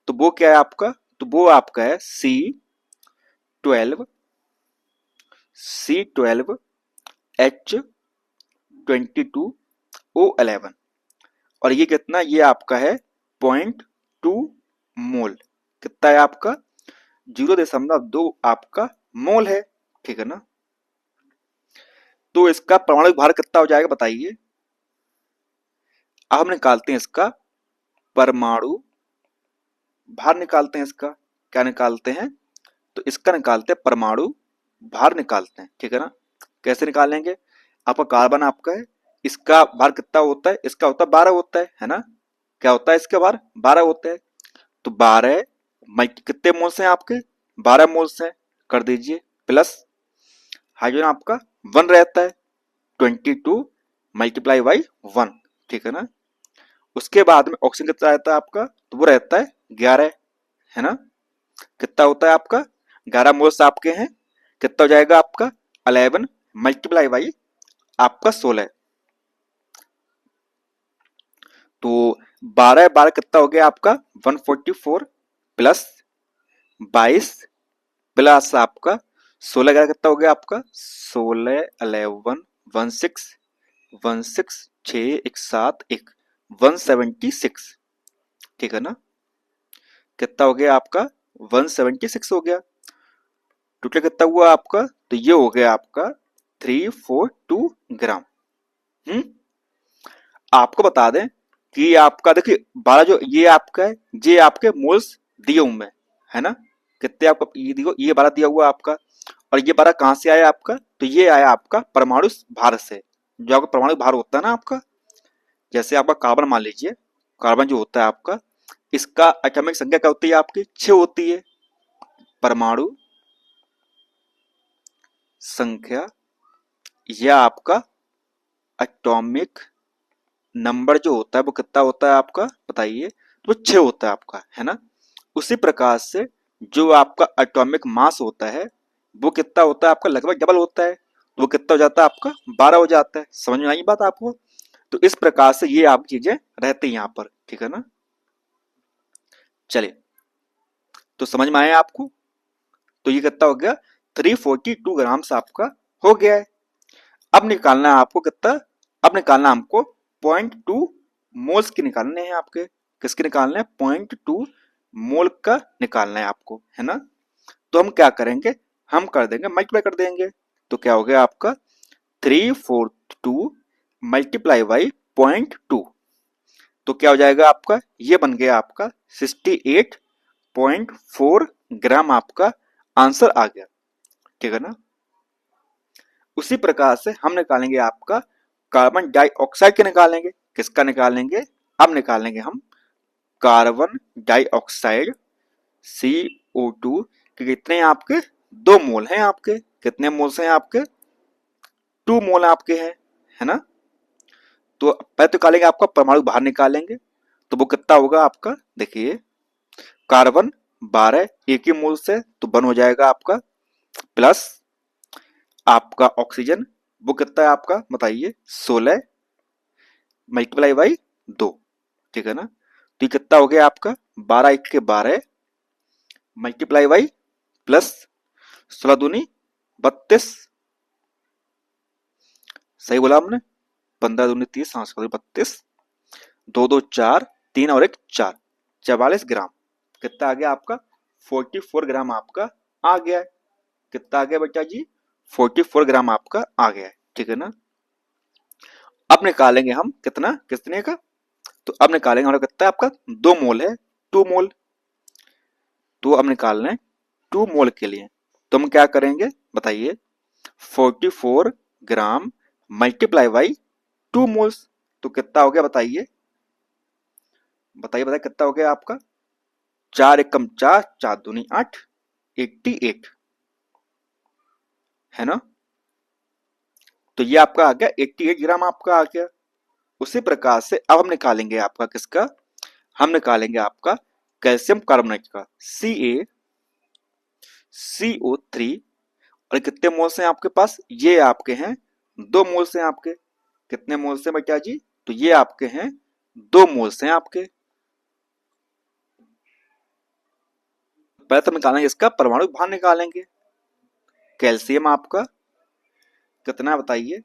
तो वो क्या है आपका, तो वो आपका है C12H22O11। और ये कितना, ये आपका है 0.2 मोल। कितना है आपका, 0.2 आपका मोल है। ठीक है ना। तो इसका परमाणु भार कितना हो जाएगा बताइए। अब हम निकालते हैं इसका परमाणु भार, निकालते हैं इसका, क्या निकालते हैं, तो इसका निकालते हैं परमाणु भार निकालते हैं। ठीक है ना। कैसे निकालेंगे, आपका कार्बन आपका है, इसका भार कितना होता है, इसका होता है 12 होता है ना। क्या होता है इसका भार 12 होता है। तो 12 कितने मोल्स हैं आपके, 12 मोल्स हैं, कर दीजिए प्लस हाइड्रोजन आपका 1 रहता है, 22 मल्टीप्लाई बाई 1। ठीक है ना। उसके बाद में ऑक्सीजन कितना रहता है आपका, तो वो रहता है 11, है ना। कितना होता है आपका, 11 मोल्स आपके हैं, कितना हो जाएगा आपका 11 मल्टीप्लाई बाई आपका 16। तो 12 12 कितना हो गया आपका 144 प्लस 22 प्लस आपका 16 11 कितना हो गया आपका 16 11 16 6 1 7 1 176। ठीक है ना। कितना हो गया आपका 176 हो गया। टोटल कितना हुआ आपका, तो ये हो गया आपका 342 ग्राम। आपको बता दें कि आपका देखिए 12 जो ये आपका है, ये आपके मोल्स दिए हुए है ना, कितने आपका ये देखो, ये 12 दिया हुआ आपका, और ये 12 कहाँ से आया आपका, तो ये आया आपका परमाणु भार से। जो आपका परमाणु भार होता है ना आपका, जैसे आपका कार्बन मान लीजिए, कार्बन जो होता है आपका, इसका एटॉमिक संख्या क्या होती है आपकी, 6 होती है। परमाणु संख्या या आपका एटॉमिक नंबर जो होता है वो कितना होता है आपका, बताइए, तो वो 6 होता है आपका, है ना। उसी प्रकार से जो आपका एटॉमिक मास होता है वो कितना होता है आपका, लगभग डबल होता है, तो वो कितना हो जाता है आपका, 12 हो जाता है। समझ में आई बात आपको। तो इस प्रकार से ये आप चीजें रहती हैं यहाँ पर, ठीक है ना। चलिए, तो समझ में आया आपको। तो ये कितना हो गया, 342 ग्राम्स आपका हो गया है। अब निकालना है आपको कितना, अब निकालना हमको 0.2 मोल्स के निकालने हैं आपके। किसके निकालने हैं, 0.2 मोल का निकालना है आपको, है ना। तो हम क्या करेंगे, हम कर देंगे मल्टीप्लाई कर देंगे। तो क्या हो गया आपका 342 मल्टीप्लाई बाई 0.2, तो क्या हो जाएगा आपका, ये बन गया आपका 68.4 ग्राम आपका आंसर आ गया, ठीक है ना। उसी प्रकार से हम निकालेंगे आपका कार्बन डाइऑक्साइड के निकालेंगे। किसका निकालेंगे, अब निकालेंगे हम कार्बन डाइऑक्साइड CO2 के कितने आपके, 2 मोल हैं आपके। कितने मोल्स हैं आपके, 2 मोल आपके हैं, है ना। तो पहले तो निकालेंगे आपका परमाणु बाहर निकालेंगे, तो वो कितना होगा आपका, देखिए कार्बन 12 एक ही मोल से, तो 1 हो जाएगा आपका, प्लस आपका ऑक्सीजन वो कितना है आपका, बताइए 16 मल्टीप्लाई बाई 2, ठीक है ना। तो ये कितना हो गया आपका, 12 एक के 12 मल्टीप्लाई बाई प्लस 16 दूनी 32, सही बोला हमने, 15 दूनी 30, 7 32, 2 2 4, 3 और 1 4, 44 ग्राम कितना आ गया आपका, 44 ग्राम आपका आ गया है। कितना आ गया बेटा जी, 44 ग्राम आपका आ गया है, ठीक है ना। अब निकालेंगे हम कितना, कितने का, तो अब निकालेंगे हमारा कितना है आपका, 2 मोल है, 2 मोल। तो अब निकालना है 2 मोल के लिए, तो हम क्या करेंगे बताइए, 44 ग्राम मल्टीप्लाई बाई 2 मोल्स, तो कितना हो गया बताइए, बताइए बताइए कितना हो गया आपका, 4 एकम 4, 4 दूनी 8, 88, है ना। तो ये आपका आ गया 88 ग्राम आपका आ गया। उसी प्रकार से अब हम निकालेंगे आपका किसका, हम निकालेंगे आपका कैल्शियम कार्बोनेट का CaCO3, और कितने मोल्स हैं आपके पास, ये आपके हैं 2 मोल्स हैं आपके। कितने मोल्स हैं बेटा जी, तो ये आपके हैं 2 मोल्स हैं आपके। पहले तो निकालेंगे इसका परमाणु भार निकालेंगे। कैल्शियम आपका कितना बताइए,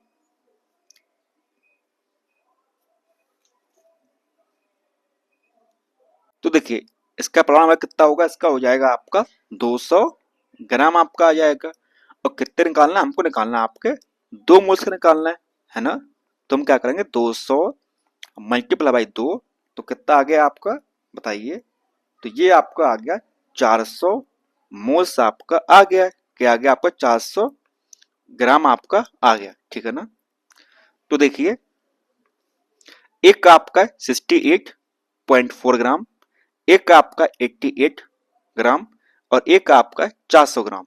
तो देखिए इसका परमाणु भार कितना होगा, इसका हो जाएगा आपका 200 ग्राम आपका आ जाएगा। और कितने निकालना है हमको, निकालना है आपके 2 मोल्स का निकालना है ना। तो हम क्या करेंगे 200 मल्टीप्लाई बाई 2, तो कितना आ गया आपका बताइए, तो ये आपका आ गया 400 मोल्स आपका आ गया है। क्या आ गया आपका 400 ग्राम आपका आ गया, ठीक है ना। तो देखिए एक का आपका 68.4 ग्राम, एक का आपका 88 ग्राम, और एक का आपका 400 ग्राम।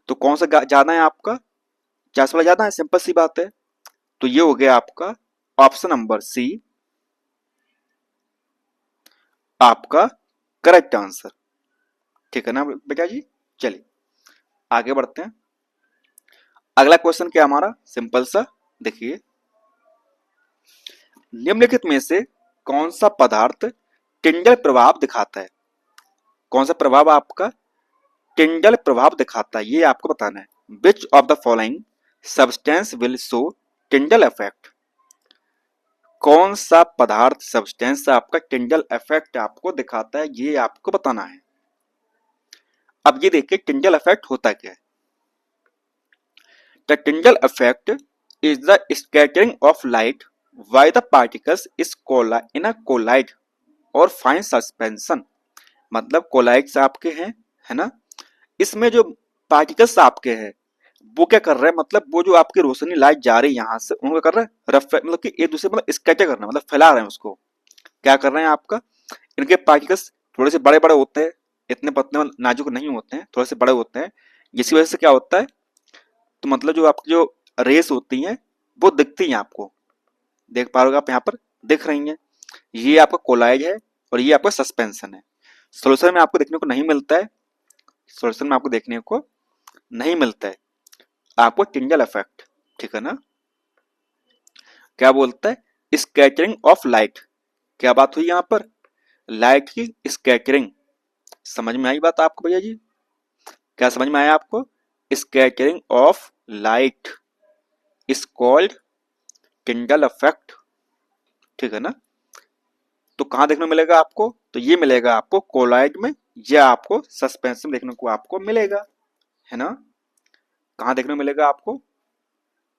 तो कौन सा ज्यादा है आपका, 400 वाला ज्यादा है, सिंपल सी बात है। तो ये हो गया आपका ऑप्शन नंबर सी आपका करेक्ट आंसर, ठीक है ना बेटा जी। चलिए आगे बढ़ते हैं। अगला क्वेश्चन क्या हमारा, सिंपल सा, देखिए निम्नलिखित में से कौन सा पदार्थ टिंडल प्रभाव दिखाता है, कौन सा प्रभाव आपका टिंडल प्रभाव दिखाता है, ये आपको बताना है। विच of the following substance will show Tyndall effect, कौन सा पदार्थ सब्सटेंस आपका टिंडल इफेक्ट आपको दिखाता है, ये आपको बताना है। अब ये देखिए टिंडल इफेक्ट होता क्या है। The Tyndall effect is the scattering of light by the particles is in a collide और fine suspension। मतलब कोलाइड्स आपके हैं, है ना, इसमें जो पार्टिकल्स आपके हैं वो क्या कर रहे हैं, मतलब वो जो आपकी रोशनी लाइट जा रही है यहाँ से उनको कर रहे हैं रिफ्लेक्ट, मतलब कि एक दूसरे मतलब स्कैटर करना, मतलब फैला रहे हैं उसको। क्या कर रहे हैं आपका, इनके पार्टिकल्स थोड़े से बड़े बड़े होते हैं, इतने पतले नाजुक नहीं होते हैं, थोड़े से बड़े होते हैं, जिसकी वजह से क्या होता है, तो मतलब जो आपकी जो रेस होती हैं वो दिखती हैं आपको, देख पा रहे हो आप यहाँ पर दिख रही हैं। ये आपका कोलाइड है और ये आपका सस्पेंशन है। सोल्यूशन में आपको देखने को नहीं मिलता है, सोल्यूशन में आपको देखने को नहीं मिलता है आपको टिंडल इफेक्ट, ठीक है ना। क्या बोलता है, स्कैटरिंग ऑफ लाइट। क्या बात हुई यहाँ पर, लाइट की स्कैटरिंग। समझ में आई बात आपको भैया जी, क्या समझ में आया आपको, scattering of light is called Tyndall effect, ठीक है ना। तो कहां देखने को मिलेगा आपको, तो ये मिलेगा आपको कोलाइड में या आपको सस्पेंशन देखने को आपको मिलेगा, है ना। कहां देखने को मिलेगा आपको,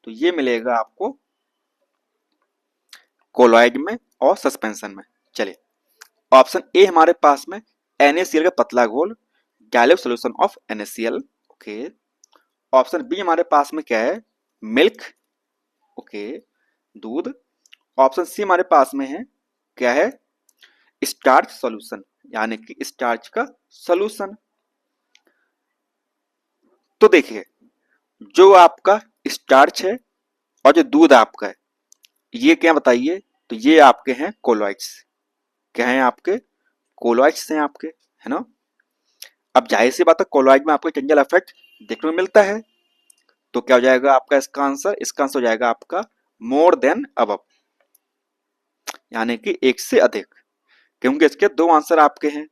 तो ये मिलेगा आपको कोलॉइड में और सस्पेंशन में। चलिए ऑप्शन ए हमारे पास में NaCl का पतला घोल, dilute solution of NaCl, okay. Option B हमारे पास में क्या है, मिल्क, ओके, दूध। ऑप्शन सी हमारे पास में है क्या है, स्टार्च सॉल्यूशन, यानी कि स्टार्च का सॉल्यूशन। तो देखिए जो आपका स्टार्च है और जो दूध आपका है ये क्या बताइए, तो ये आपके हैं कोलॉइड्स, क्या हैं आपके, कोलॉइड्स हैं आपके, है ना। अब जाहिर सी बात है कोलॉइड में आपको टिंडल इफेक्ट देखने को मिलता है, तो क्या हो जाएगा आपका इसका आंसर, इसका आंसर हो जाएगा आपका मोर देन अबव, यानी कि एक से अधिक, क्योंकि इसके दो आंसर आपके हैं,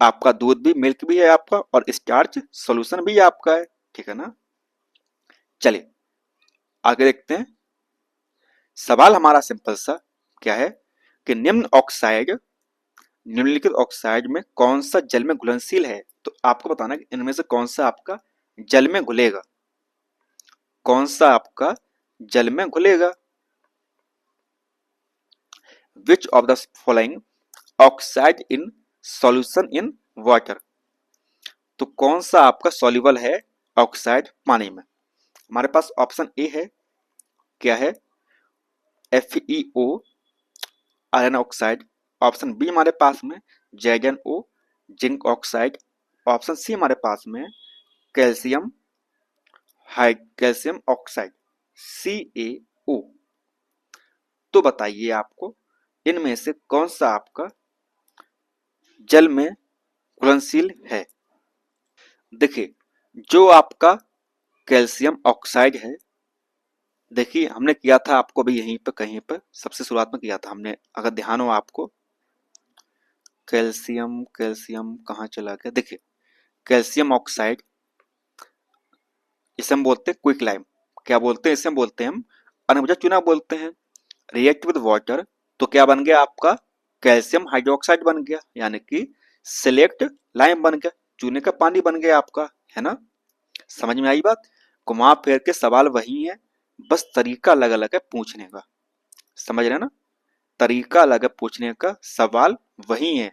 आपका दूध भी, मिल्क भी है आपका और स्टार्च सॉल्यूशन भी आपका है, ठीक है ना। चलिए आगे देखते हैं। सवाल हमारा सिंपल सा क्या है कि निम्नलिखित ऑक्साइड में कौन सा जल में घुलनशील है, तो आपको बताना कि इनमें से कौन सा आपका जल में घुलेगा, कौन सा आपका जल में घुलेगा। Which of the following oxide in solution in water, तो कौन सा आपका सॉल्युबल है ऑक्साइड पानी में। हमारे पास ऑप्शन ए है क्या है, FeO iron oxide. Option B हमारे पास में ZnO zinc oxide. Option C हमारे पास में कैल्शियम कैल्शियम ऑक्साइड CaO। तो बताइए आपको इनमें से कौन सा आपका जल में घुलनशील है। देखिए जो आपका कैल्शियम ऑक्साइड है, देखिए हमने किया था आपको भी यहीं पर कहीं पर सबसे शुरुआत में किया था हमने, अगर ध्यान हो आपको, कैल्शियम कैल्शियम कहाँ चला गया, देखिए कैल्शियम ऑक्साइड इसे हम बोलते हैं क्विक लाइम, क्या बोलते हैं इसे, हम बोलते हैं हम अनबुझा चूना बोलते हैं। रिएक्ट विद वाटर तो क्या बन गया आपका, कैल्शियम हाइड्रोक्साइड बन गया, यानी कि सिलेक्ट लाइम बन गया, चूने का पानी बन गया आपका, है ना। समझ में आई बात, घुमा फिर के सवाल वही है, बस तरीका अलग अलग है पूछने का, समझ रहे ना, तरीका अलग है पूछने का, सवाल वही है।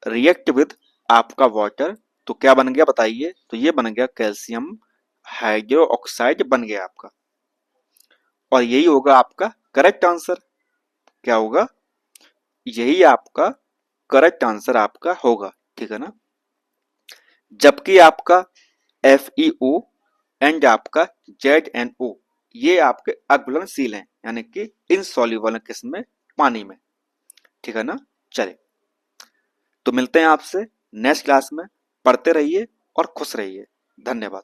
रिएक्ट विद आपका वाटर तो क्या बन गया बताइए, तो ये बन गया कैल्शियम हाइड्रो ऑक्साइड बन गया आपका, और यही होगा आपका करेक्ट आंसर। क्या होगा, यही आपका करेक्ट आंसर आपका होगा, ठीक है ना। जबकि आपका FeO एंड आपका ZnO ये आपके अघुलनशील हैं, यानी कि इनसॉल्युबल किस्म में पानी में, ठीक है ना। चले तो मिलते हैं आपसे नेक्स्ट क्लास में, पढ़ते रहिए और खुश रहिए, धन्यवाद।